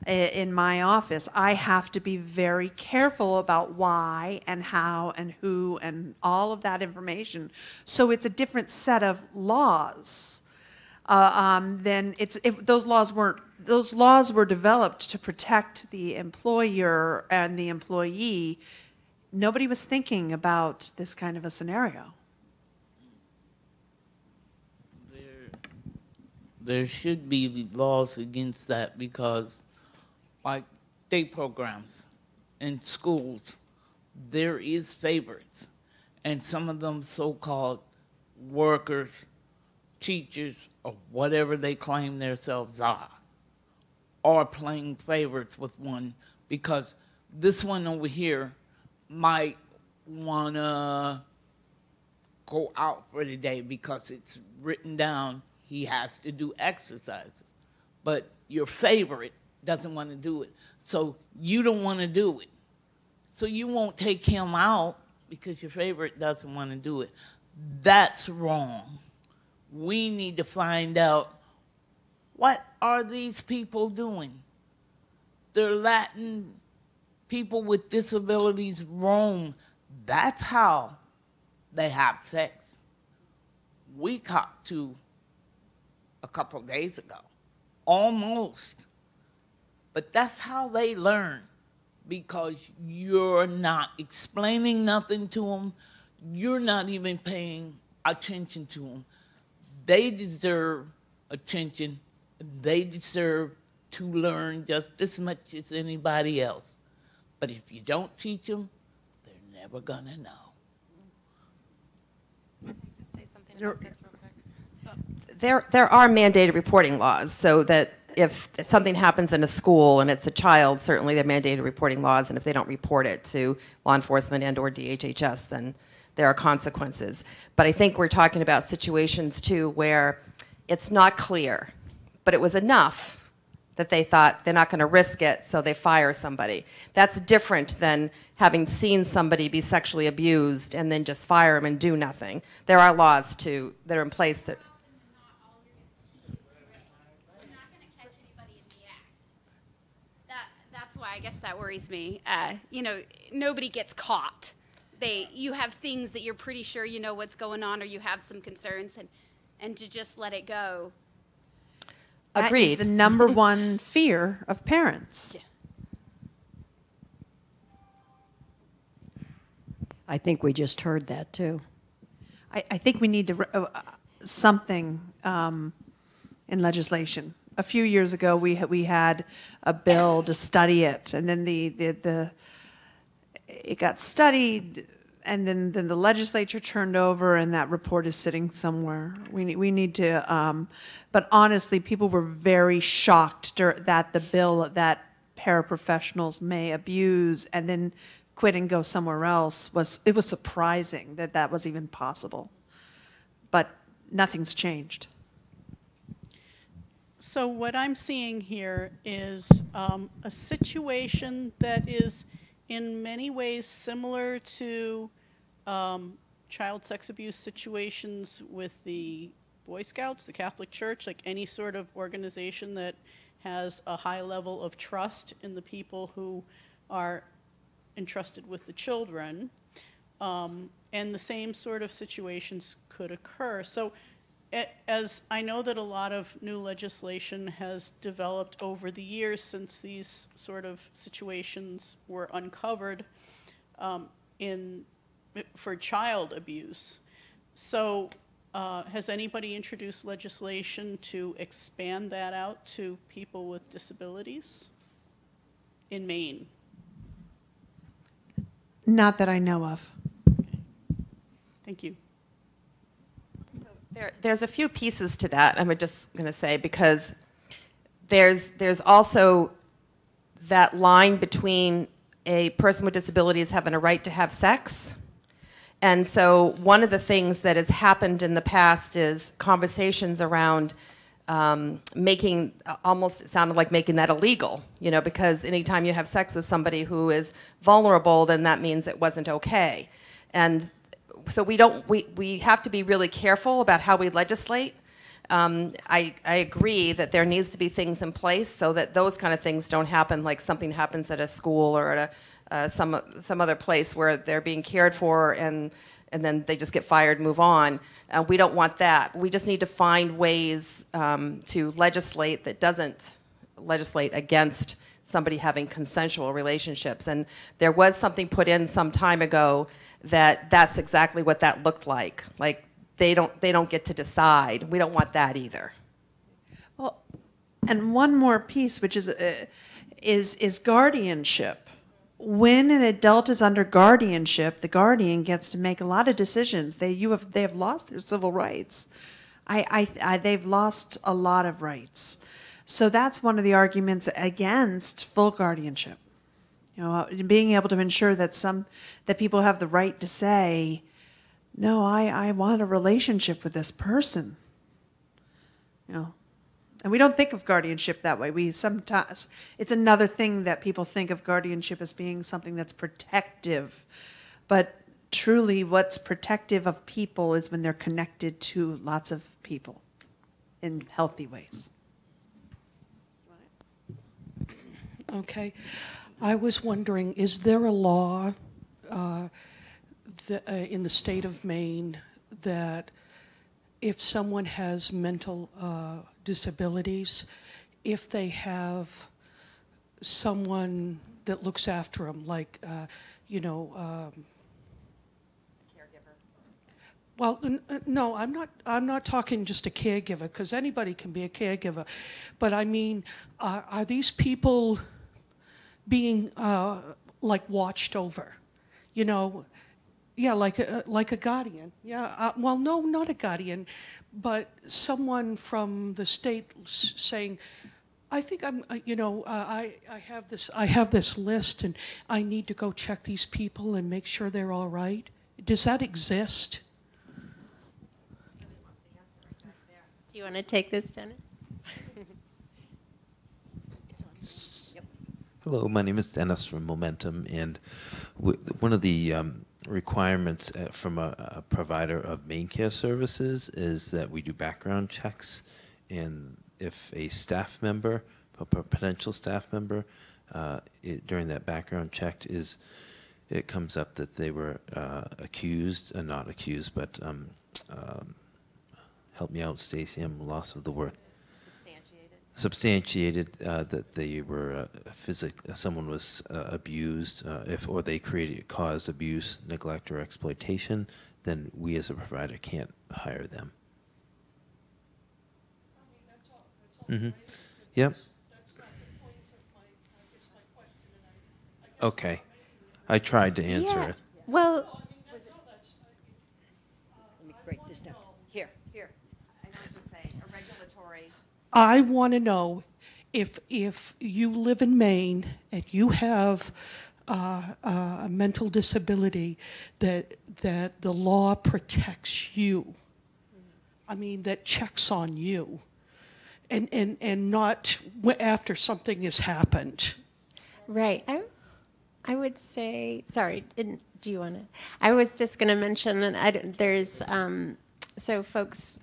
in my office, I have to be very careful about why and how and who and all of that information. So it's a different set of laws. Those laws were developed to protect the employer and the employee. Nobody was thinking about this kind of a scenario. There should be laws against that because, like day programs in schools, there is favorites, and some of them so-called workers, teachers, or whatever they claim themselves are playing favorites with one because this one over here might want to go out for the day because it's written down he has to do exercises. But your favorite doesn't want to do it. So you don't want to do it. So you won't take him out because your favorite doesn't want to do it. That's wrong. We need to find out, what are these people doing? They're letting people with disabilities roam. That's how they have sex. We caught 2 a couple of days ago, almost. But that's how they learn, because you're not explaining nothing to them. You're not even paying attention to them. They deserve attention. They deserve to learn just as much as anybody else. But if you don't teach them, they're never gonna know. Say something about this real quick. There are mandated reporting laws, so that if something happens in a school and it's a child, certainly they're mandated reporting laws, and if they don't report it to law enforcement and or DHHS, then there are consequences. But I think we're talking about situations too where it's not clear, but it was enough that they thought they're not going to risk it, so they fire somebody. That's different than having seen somebody be sexually abused and then just fire them and do nothing. There are laws that are in place that. That's why I guess that worries me. You know, nobody gets caught. You have things that you're pretty sure you know what's going on, or you have some concerns, and to just let it go. Agreed. That is the number one fear of parents. Yeah. I think we just heard that too. I think we need to something in legislation. A few years ago, we had a bill to study it, and then it got studied, and then the legislature turned over, and that report is sitting somewhere. We need to. But honestly, people were very shocked that the bill that paraprofessionals may abuse and then quit and go somewhere else was surprising that that was even possible. But nothing's changed. So what I'm seeing here is a situation that is in many ways similar to child sex abuse situations with the Boy Scouts, the Catholic Church, like any sort of organization that has a high level of trust in the people who are entrusted with the children. And the same sort of situations could occur. So as I know that a lot of new legislation has developed over the years since these sort of situations were uncovered for child abuse. So has anybody introduced legislation to expand that out to people with disabilities in Maine? Not that I know of. Okay. Thank you. There's a few pieces to that, I'm just going to say, because there's also that line between a person with disabilities having a right to have sex. And so one of the things that has happened in the past is conversations around making, almost it sounded like making that illegal, you know, because anytime you have sex with somebody who is vulnerable, then that means it wasn't okay. And so we have to be really careful about how we legislate. I agree that there needs to be things in place so that those kind of things don't happen, like something happens at a school or at some other place where they're being cared for and then they just get fired and move on. We don't want that. We just need to find ways to legislate that doesn't legislate against somebody having consensual relationships. And there was something put in some time ago that's exactly what that looked like. Like they don't get to decide. We don't want that either. Well, and one more piece, which is guardianship. When an adult is under guardianship, the guardian gets to make a lot of decisions. They have lost their civil rights. They've lost a lot of rights. So that's one of the arguments against full guardianship. You know, being able to ensure that people have the right to say, no, I want a relationship with this person. You know, and we don't think of guardianship that way. We sometimes, it's another thing that people think of guardianship as being something that's protective. But truly what's protective of people is when they're connected to lots of people in healthy ways. Okay. I was wondering, is there a law in the state of Maine that if someone has mental disabilities, if they have someone that looks after them, like, you know, Caregiver. Well, no, I'm not talking just a caregiver, because anybody can be a caregiver, but I mean, are these people being like watched over, you know? Yeah, like a guardian. Yeah, well, no, not a guardian, but someone from the state saying, I think I'm, you know, I have this list, and I need to go check these people and make sure they're all right. Does that exist? Do you want to take this, Dennis? Hello, my name is Dennis from Momentum, and one of the requirements from a provider of Maine Care Services is that we do background checks, and if a staff member, a potential staff member, during that background check it comes up that they were accused, not accused, but help me out, Stacy, I'm lost of the word. Substantiated that they were someone was abused, or they caused abuse, neglect, or exploitation, then we as a provider can't hire them. I mean, that's all Mm-hmm. right. Yep. That's not the point of my question, and I guess Okay. I tried to answer Yeah. it. Well, Let me break this down. Here. I know what you're saying, a regulatory. I want to know if you live in Maine and you have a mental disability, that the law protects you. I mean, that checks on you, and not after something has happened. Right. I would say, sorry, do you want to? I was just going to mention that there's, so folks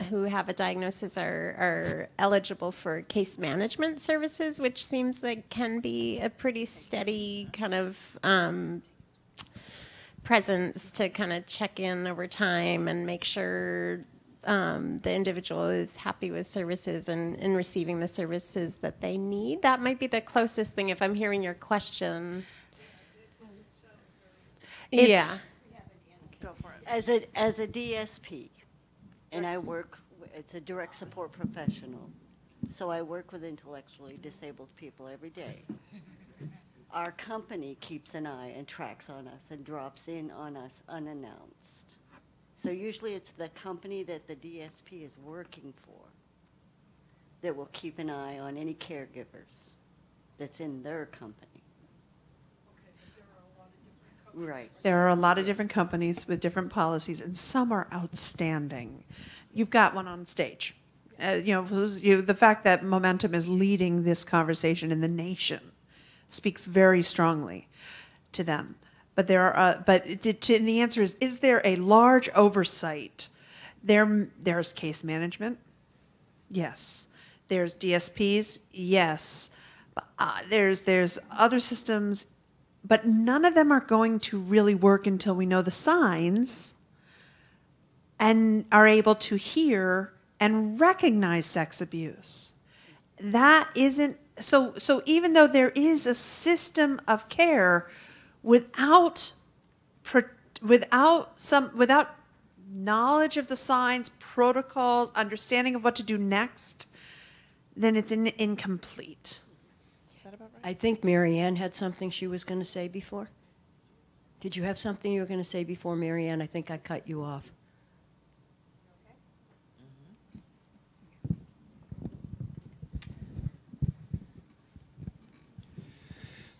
who have a diagnosis are eligible for case management services, which seems like can be a pretty steady kind of presence to kind of check in over time and make sure the individual is happy with services and receiving the services that they need. That might be the closest thing if I'm hearing your question. Yeah. Go for it. As a DSP, and it's a direct support professional, so I work with intellectually disabled people every day. Our company keeps an eye and tracks on us and drops in on us unannounced. So usually it's the company that the DSP is working for that will keep an eye on any caregivers that's in their company. Right. There are a lot of different companies with different policies, and some are outstanding. You've got one on stage. The fact that Momentum is leading this conversation in the nation speaks very strongly to them. But the answer is there a large oversight? There's case management, yes. There's DSPs, yes. There's other systems, but none of them are going to really work until we know the signs and are able to hear and recognize sex abuse. That isn't so even though there is a system of care, without knowledge of the signs, protocols, understanding of what to do next, then it's incomplete. Is that about right? I think Mary Ann had something she was going to say before. Did you have something you were going to say before, Mary Ann? I think I cut you off.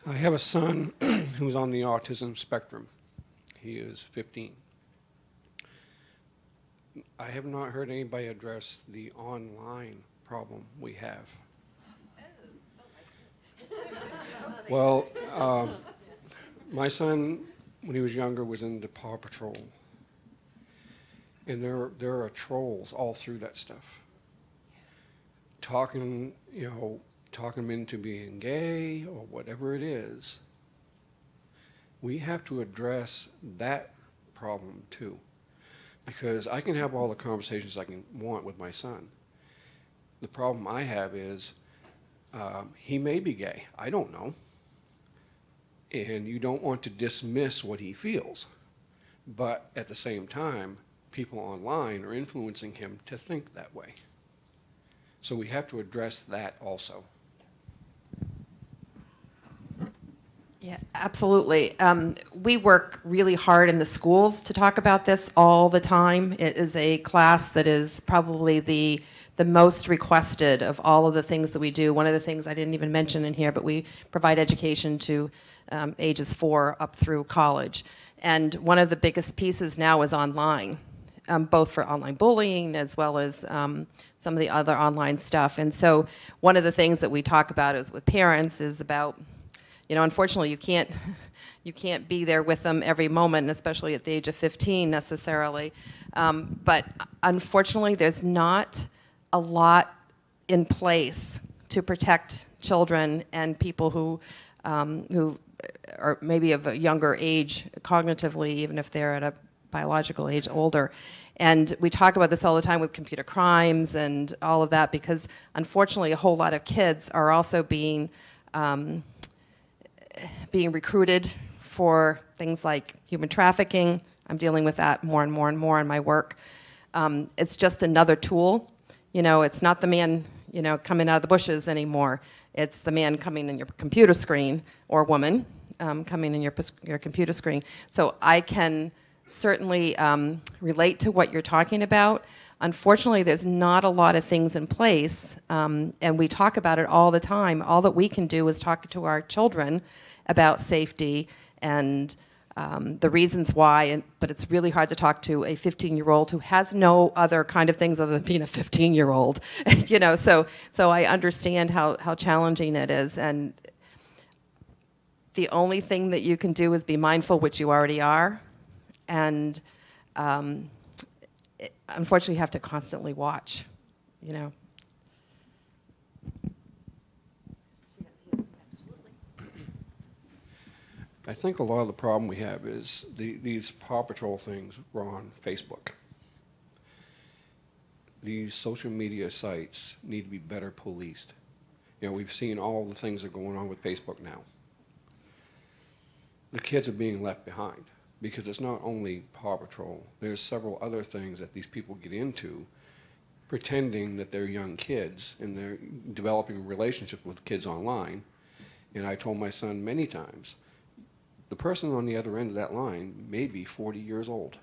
I have a son who's on the autism spectrum. He is 15. I have not heard anybody address the online problem we have. Well, my son, when he was younger, was in the Paw Patrol. And there are trolls all through that stuff. Talking him into being gay or whatever it is. We have to address that problem too. Because I can have all the conversations I can want with my son. The problem I have is he may be gay. I don't know. And you don't want to dismiss what he feels. But at the same time, people online are influencing him to think that way. So we have to address that also. Yeah, absolutely. We work really hard in the schools to talk about this all the time. It is a class that is probably the most requested of all of the things that we do. One of the things I didn't even mention in here, but we provide education to ages 4 up through college. And one of the biggest pieces now is online, both for online bullying as well as some of the other online stuff. And so one of the things that we talk about is with parents is about, unfortunately you can't be there with them every moment, especially at the age of 15 necessarily. But unfortunately there's not a lot in place to protect children and people who are maybe of a younger age cognitively, even if they're at a biological age older. And we talk about this all the time with computer crimes and all of that, because unfortunately a whole lot of kids are also being recruited for things like human trafficking. I'm dealing with that more and more and more in my work. It's just another tool. It's not the man, coming out of the bushes anymore. It's the man coming in your computer screen, or woman coming in your computer screen. So I can certainly relate to what you're talking about. Unfortunately, there's not a lot of things in place, and we talk about it all the time. All that we can do is talk to our children about safety and the reasons why, but it's really hard to talk to a 15-year-old who has no other kind of things other than being a 15-year-old, you know, so I understand how challenging it is, and the only thing that you can do is be mindful, which you already are, and unfortunately you have to constantly watch, you know. I think a lot of the problem we have is these Paw Patrol things were on Facebook. These social media sites need to be better policed. You know, we've seen all the things that are going on with Facebook now. The kids are being left behind because it's not only Paw Patrol. There's several other things that these people get into pretending that they're young kids and they're developing relationships with kids online. And I told my son many times, the person on the other end of that line may be 40 years old.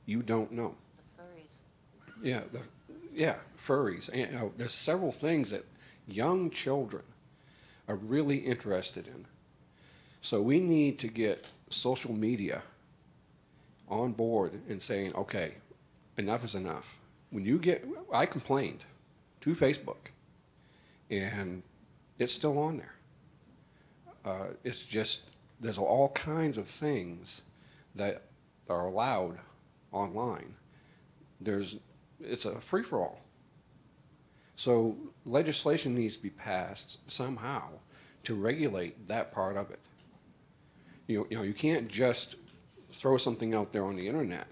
You don't know. The furries. Yeah, furries. And, you know, there's several things that young children are really interested in. So we need to get social media on board and saying, okay, enough is enough. I complained to Facebook, and it's still on there. It's just, there's all kinds of things that are allowed online. It's a free-for-all. So legislation needs to be passed somehow to regulate that part of it. You know, you can't just throw something out there on the internet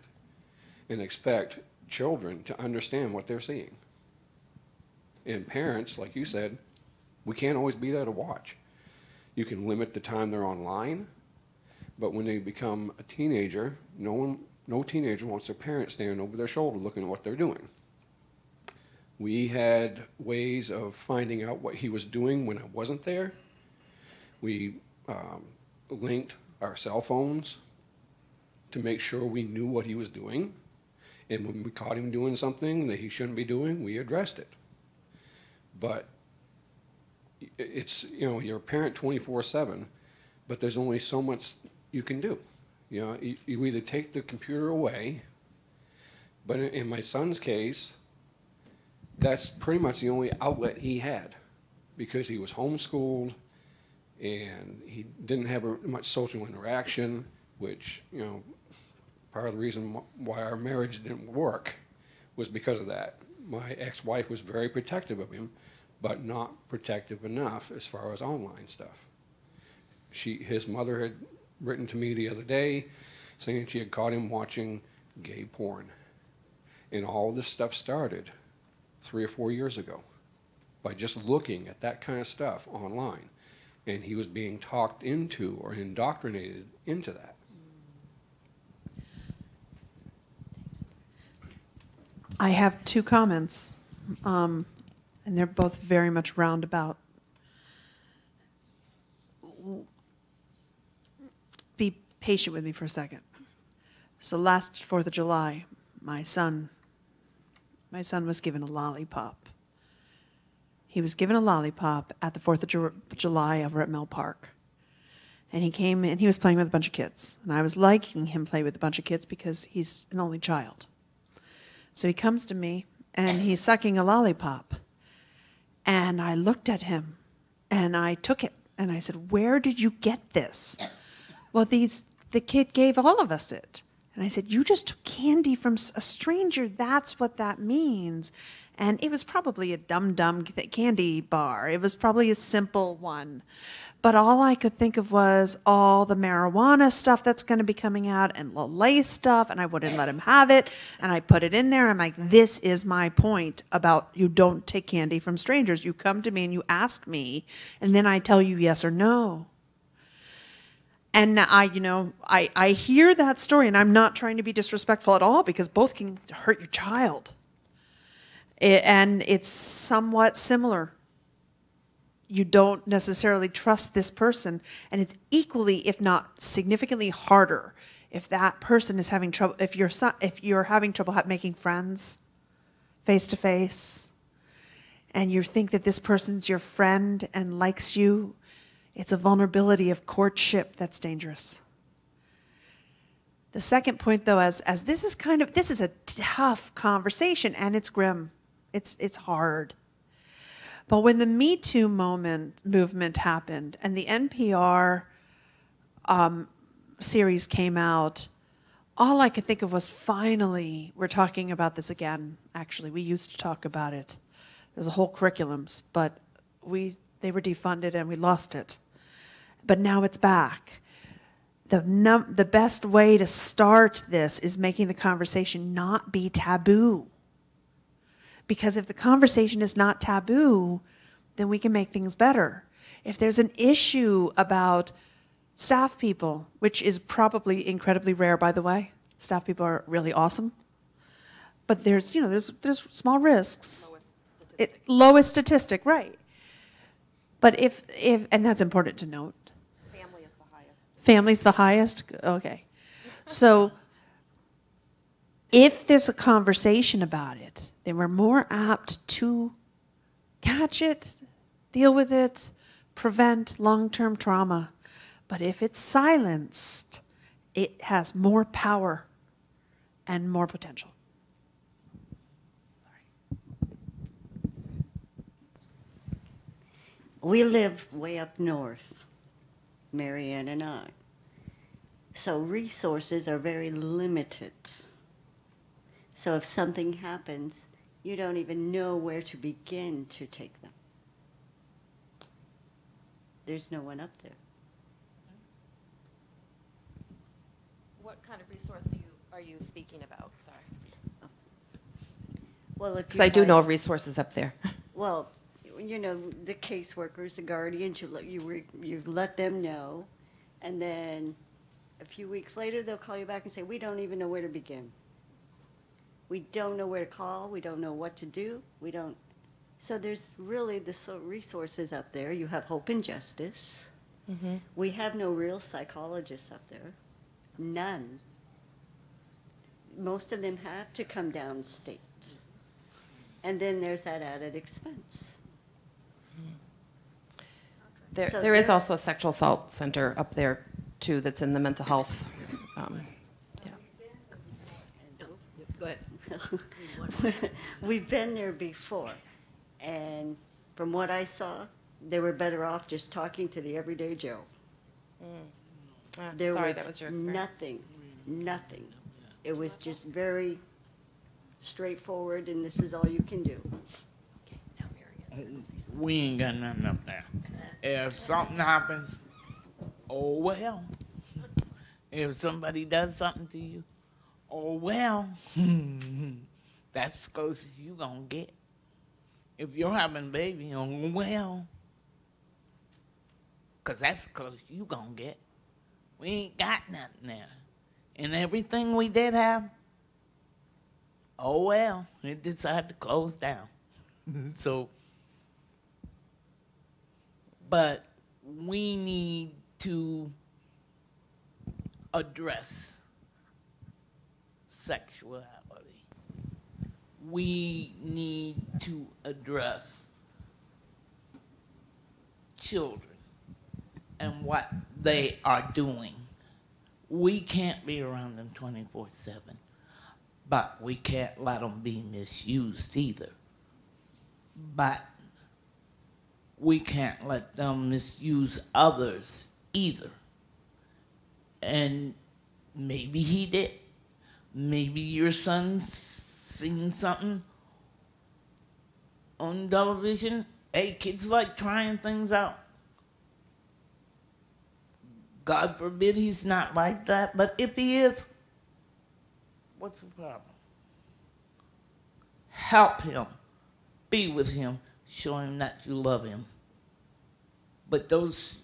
and expect children to understand what they're seeing. And parents, like you said, we can't always be there to watch. You can limit the time they're online, but when they become a teenager, no teenager wants their parents standing over their shoulder looking at what they're doing. We had ways of finding out what he was doing when I wasn't there. We linked our cell phones to make sure we knew what he was doing. And when we caught him doing something that he shouldn't be doing, we addressed it. But it's, you know, you're a parent 24/7, but there's only so much you can do. You know, you either take the computer away, but in my son's case, that's pretty much the only outlet he had because he was homeschooled and he didn't have much social interaction, which, you know, part of the reason why our marriage didn't work was because of that. My ex-wife was very protective of him, but not protective enough as far as online stuff. His mother had written to me the other day saying she had caught him watching gay porn. And all this stuff started 3 or 4 years ago by just looking at that kind of stuff online. And he was being talked into or indoctrinated into that. I have 2 comments, and they're both very much roundabout. Be patient with me for a second. So last 4th of July, my son was given a lollipop. He was given a lollipop at the 4th of July over at Mill Park. And he came and he was playing with a bunch of kids. And I was liking him play with a bunch of kids because he's an only child. So he comes to me and he's sucking a lollipop. And I looked at him and I took it and I said, "Where did you get this?" "Well, the kid gave all of us it." And I said, "You just took candy from a stranger. That's what that means." And it was probably a dum-dum candy bar. It was probably a simple one. But all I could think of was all the marijuana stuff that's going to be coming out and the lace stuff, and I wouldn't let him have it. And I put it in there. I'm like, this is my point about you don't take candy from strangers. You come to me and you ask me, and then I tell you yes or no. And I hear that story, and I'm not trying to be disrespectful at all because both can hurt your child. And it's somewhat similar. You don't necessarily trust this person, and it's equally, if not significantly harder, if that person is having trouble, if you're having trouble making friends face to face, and you think that this person's your friend and likes you, It's a vulnerability of courtship that's dangerous. The second point, though, as this is a tough conversation, and it's grim. It's hard. But when the Me Too movement happened and the NPR series came out, all I could think of was, finally, we're talking about this again. Actually, we used to talk about it. There's a whole curriculums, but they were defunded and we lost it. But now it's back. The best way to start this is making the conversation not be taboo. Because if the conversation is not taboo, then we can make things better. If there's an issue about staff people, which is probably incredibly rare, by the way, staff people are really awesome, but there's small risks. Lowest statistic, right? But if and that's important to note. Family's the highest? Okay. So if there's a conversation about it, then we're more apt to catch it, deal with it, prevent long-term trauma. But if it's silenced, it has more power and more potential. We live way up north, Marianne and I. So resources are very limited. So if something happens, you don't even know where to begin to take them. There's no one up there. What kind of resource are you speaking about? Sorry. Well, because I do know of resources up there. Well, you know, the caseworkers, the guardians, you let them know, and then a few weeks later they'll call you back and say, we don't even know where to begin. We don't know where to call. We don't know what to do. We don't. So there's really the resources up there. You have Hope and Justice. Mm-hmm. We have no real psychologists up there. None. Most of them have to come downstate. And then there's that added expense. There is also a sexual assault center up there, too, that's in the mental health. Go ahead. We've been there before, and from what I saw, they were better off just talking to the everyday Joe. There sorry, was that was your experience. Nothing. It was just very straightforward, and this is all you can do. We ain't got nothing up there. If something happens, oh well. If somebody does something to you, oh well. That's as close as you gonna get. If you're having a baby, oh well. Because that's as close you gonna get. We ain't got nothing there. And everything we did have, oh well, it decided to close down. So, but we need to address sexuality. We need to address children and what they are doing. We can't be around them 24/7, but we can't let them be misused either. But we can't let them misuse others either. And maybe he did. Maybe your son's seen something on television. Hey, kids like trying things out. God forbid he's not like that, but if he is, what's the problem? Help him. Be with him. Show him that you love him. But those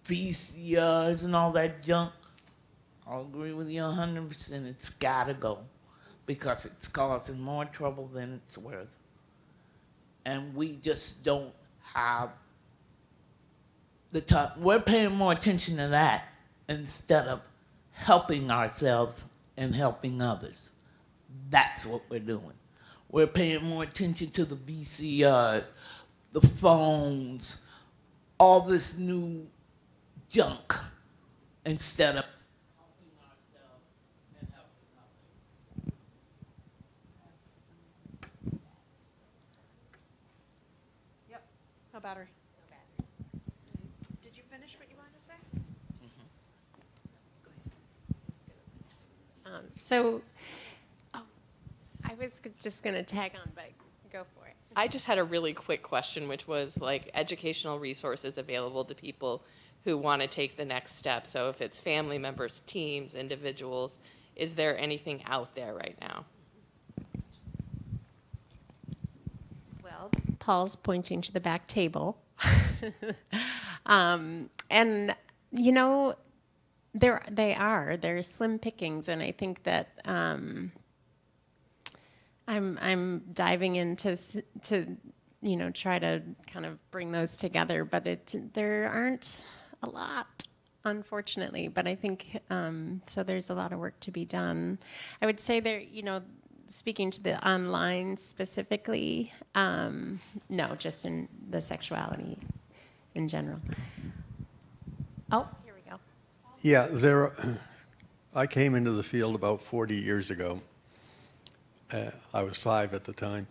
VCRs and all that junk, I'll agree with you 100%. It's got to go because it's causing more trouble than it's worth. And we just don't have the time. We're paying more attention to that instead of helping ourselves and helping others. That's what we're doing. We're paying more attention to the VCRs, the phones, all this new junk instead of helping ourselves and helping others. Yep. No battery. Did you finish what you wanted to say? So, I was just going to tag on, but go for it. I just had a really quick question, which was like educational resources available to people who want to take the next step. So if it's family members, teams, individuals, is there anything out there right now? Well, Paul's pointing to the back table. And, you know, there's slim pickings, and I think that I'm diving into you know, try to kind of bring those together, but there aren't a lot, unfortunately. But I think so. There's a lot of work to be done. I would say there, you know, speaking to the online specifically, no, just in the sexuality in general. Oh, here we go. Yeah, I came into the field about 40 years ago. I was 5 at the time,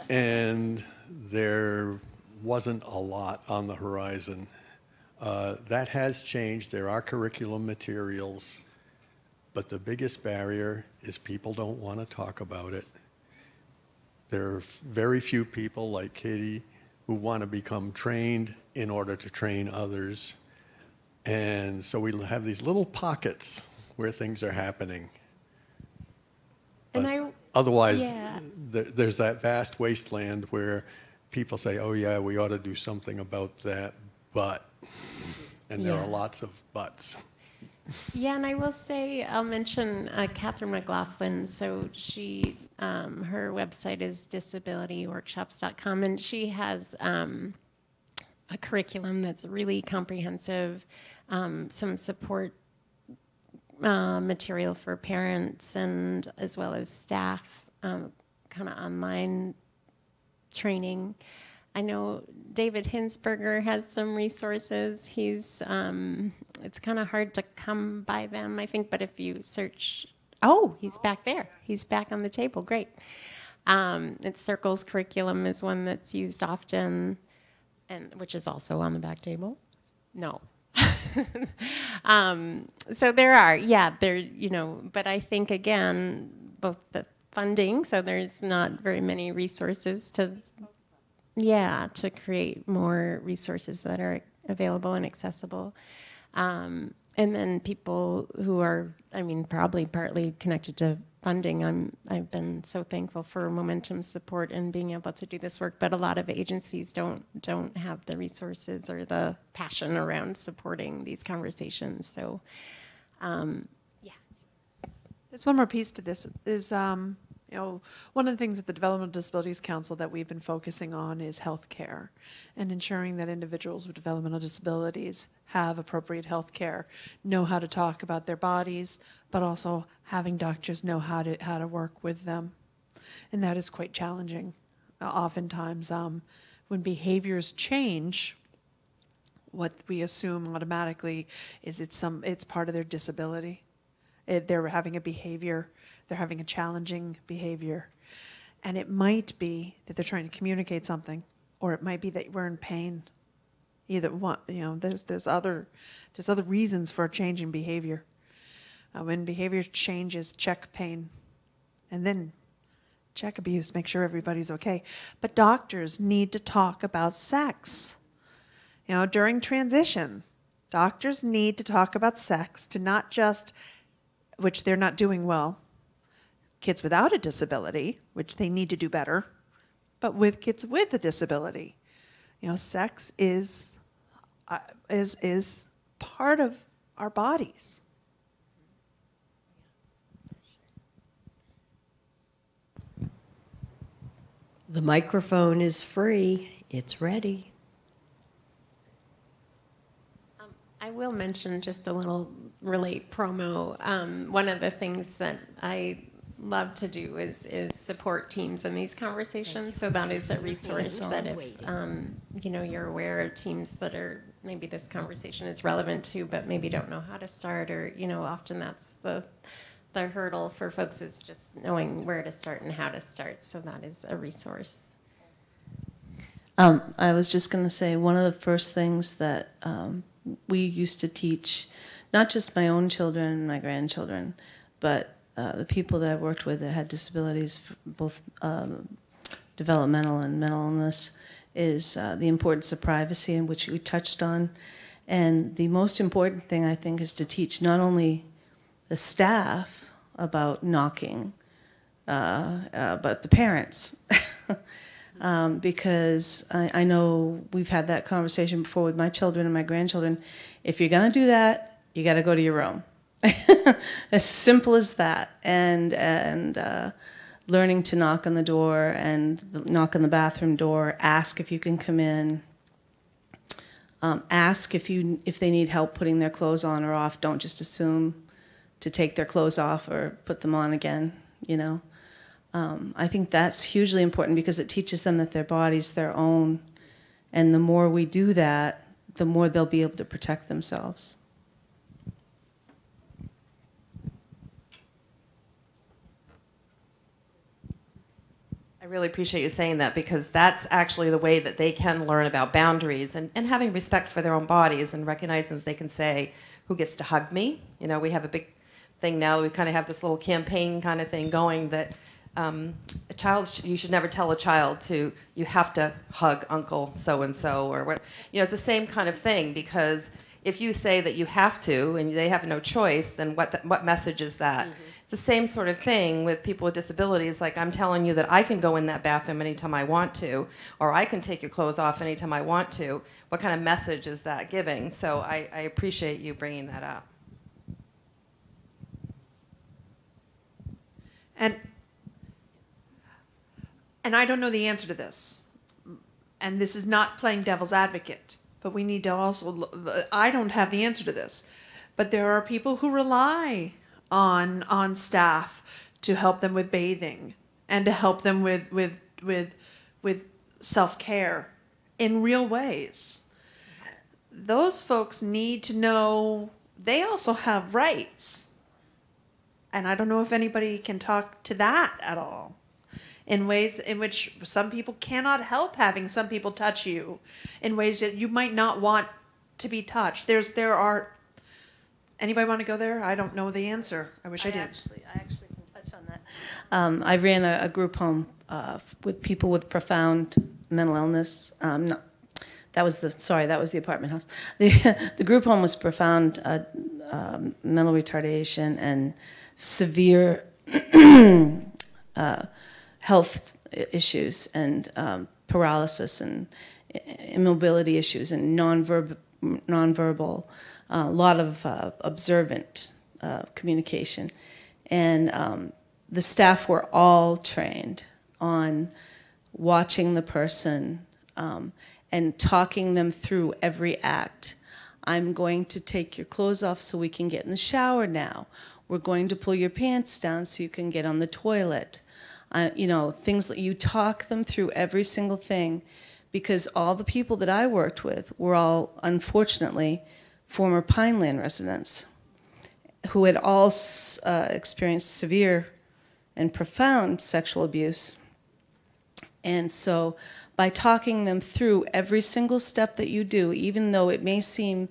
and there wasn't a lot on the horizon. That has changed. There are curriculum materials, but the biggest barrier is people don't want to talk about it. There are very few people like Katy who want to become trained in order to train others. And so we have these little pockets where things are happening. And otherwise, yeah. There's that vast wasteland where people say, oh yeah, we ought to do something about that, but, and there are lots of buts. Yeah, and I will say, I'll mention Catherine McLaughlin. So she, her website is disabilityworkshops.com, and she has a curriculum that's really comprehensive, some support material for parents and as well as staff, kind of online training. I know David Hinsberger has some resources. He's, it's kind of hard to come by them, I think, but if you search, oh, he's back there. He's back on the table, great. It's Circles curriculum is one that's used often, and which is also on the back table. No. So there are, you know, but I think again, both the funding, so there's not very many resources to create more resources that are available and accessible. And then people who are, I mean, probably partly connected to funding. I've been so thankful for Momentum's support in being able to do this work, but a lot of agencies don't have the resources or the passion around supporting these conversations. So, There's one more piece to this is, you know, one of the things at the Developmental Disabilities Council that we've been focusing on is health care and ensuring that individuals with developmental disabilities have appropriate health care, know how to talk about their bodies, but also having doctors know how to work with them. And that is quite challenging. Oftentimes, when behaviors change, what we assume automatically is it's part of their disability. They're having a behavior, they're having a challenging behavior. And it might be that they're trying to communicate something, or it might be that we're in pain. Either one, you know, there's other reasons for a change in behavior. When behavior changes, check pain, and then check abuse, make sure everybody's okay. But doctors need to talk about sex. You know, during transition, doctors need to talk about sex to not just, which they're not doing well, kids without a disability, which they need to do better, but with kids with a disability. You know, sex is part of our bodies. The microphone is free. It's ready. I will mention just a little relate promo. One of the things that I love to do is support teams in these conversations. So that is a resource that if you're aware of teams that are maybe this conversation is relevant to, but maybe don't know how to start, or often that's the hurdle for folks is just knowing where to start and how to start. So that is a resource. I was just going to say one of the first things that we used to teach, not just my own children and my grandchildren, but the people that I worked with that had disabilities, both developmental and mental illness, is the importance of privacy, in which we touched on. And the most important thing, I think, is to teach not only the staff about knocking, but the parents. Because I know we've had that conversation before with my children and my grandchildren. If you're going to do that, you got to go to your room. As simple as that. And learning to knock on the door and knock on the bathroom door, ask if you can come in, ask if they need help putting their clothes on or off. Don't just assume to take their clothes off or put them on again, I think that's hugely important because it teaches them that their body's their own, and the more we do that, the more they'll be able to protect themselves. I really appreciate you saying that, because that's actually the way that they can learn about boundaries and having respect for their own bodies and recognizing that they can say, who gets to hug me? We have a big thing now. We kind of have this little campaign kind of thing going that you should never tell a child you have to hug Uncle so-and-so or what. It's the same kind of thing, because if you say that you have to and they have no choice, then what message is that? Mm-hmm. It's the same sort of thing with people with disabilities. Like, I'm telling you that I can go in that bathroom anytime I want to, or I can take your clothes off anytime I want to. What kind of message is that giving? So I appreciate you bringing that up. And I don't know the answer to this, and this is not playing devil's advocate, but we need to also, I don't have the answer to this, but there are people who rely on staff to help them with bathing and to help them with self-care in real ways. Those folks need to know they also have rights. And I don't know if anybody can talk to that at all. In ways in which some people cannot help having some people touch you, in ways that you might not want to be touched. There are. Anybody want to go there? I don't know the answer. I wish I did. I actually can touch on that. I ran a group home with people with profound mental illness. That was the apartment house. The group home was profound mental retardation and severe health issues and paralysis and immobility issues and nonverbal, a lot of observant communication. And the staff were all trained on watching the person and talking them through every act. I'm going to take your clothes off so we can get in the shower now. We're going to pull your pants down so you can get on the toilet. Things that you talk them through every single thing, because all the people that I worked with were all, unfortunately, former Pineland residents who had all experienced severe and profound sexual abuse. And so by talking them through every single step that you do, even though it may seem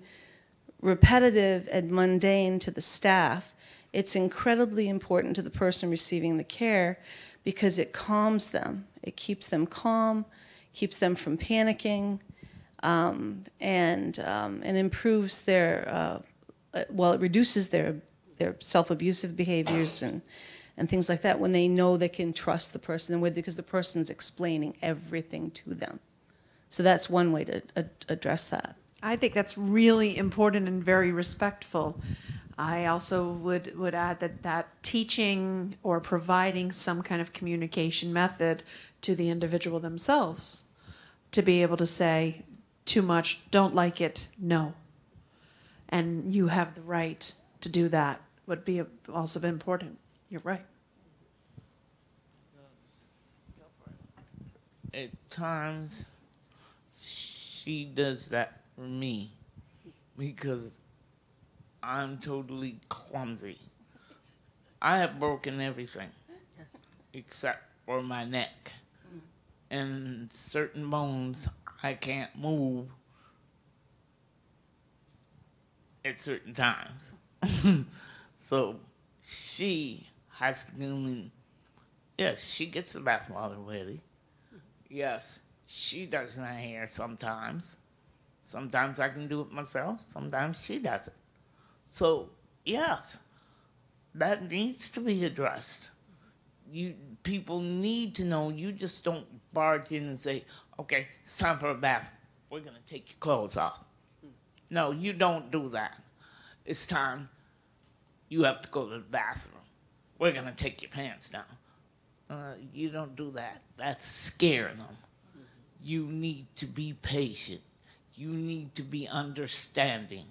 repetitive and mundane to the staff, it's incredibly important to the person receiving the care, because it calms them. It keeps them calm, keeps them from panicking, and improves their, it reduces their self-abusive behaviors and things like that when they know they can trust the person because the person's explaining everything to them. So that's one way to address that. I think that's really important and very respectful. I also would add that teaching or providing some kind of communication method to the individual themselves to be able to say, too much, don't like it, no. And you have the right to do that would be also important. You're right. at times she does that for me because I'm totally clumsy. I have broken everything except for my neck and certain bones I can't move at certain times. So she has to come in. Yes, she gets the bath water ready. Yes, she does my hair sometimes. Sometimes I can do it myself. Sometimes she does it. So, yes, that needs to be addressed. People need to know. You just don't barge in and say, okay, it's time for a bath. We're going to take your clothes off. No, you don't do that. It's time. You have to go to the bathroom. We're going to take your pants down. You don't do that. That's scaring them. You need to be patient. You need to be understanding.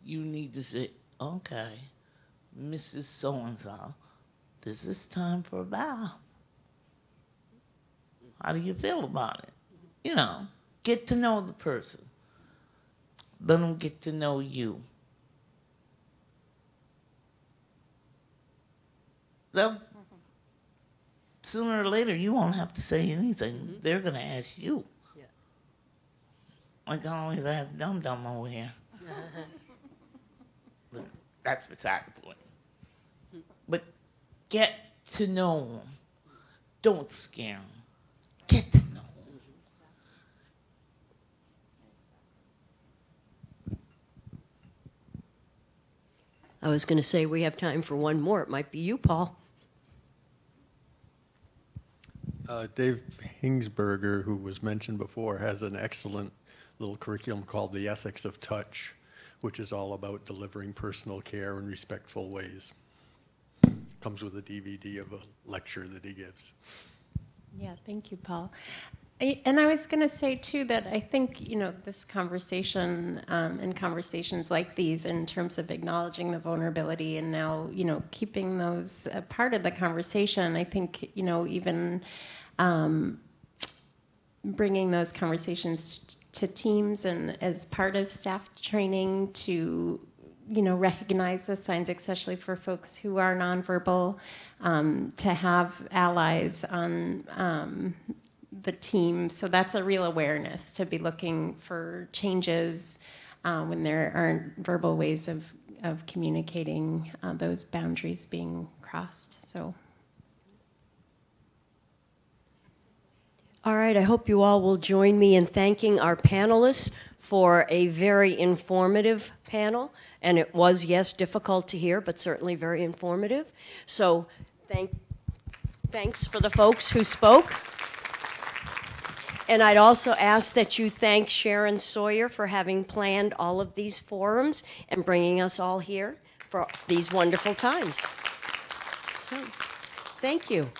You need to say, okay, Mrs. So-and-so, this is time for a bath. How do you feel about it? You know, get to know the person. Let them get to know you. They'll, sooner or later, you won't have to say anything. They're going to ask you. Yeah. Like I always ask dum-dum over here. But that's beside the point. But get to know them. Don't scare them. Get to know them. I was going to say we have time for one more. It might be you, Paul. Dave Hingsberger, who was mentioned before, has an excellent little curriculum called The Ethics of Touch, which is all about delivering personal care in respectful ways. Comes with a DVD of a lecture that he gives. Yeah, thank you, Paul. And I was going to say, too, that I think, you know, this conversation and conversations like these in terms of acknowledging the vulnerability and now, you know, keeping those a part of the conversation, I think, you know, even bringing those conversations to teams and as part of staff training to, you know, recognize the signs, especially for folks who are nonverbal, to have allies on the team. So that's a real awareness to be looking for changes when there aren't verbal ways of communicating, those boundaries being crossed. So. All right, I hope you all will join me in thanking our panelists for a very informative panel. And it was, yes, difficult to hear, but certainly very informative. So thanks for the folks who spoke. And I'd also ask that you thank Sharon Sawyer for having planned all of these forums and bringing us all here for these wonderful times. So, thank you.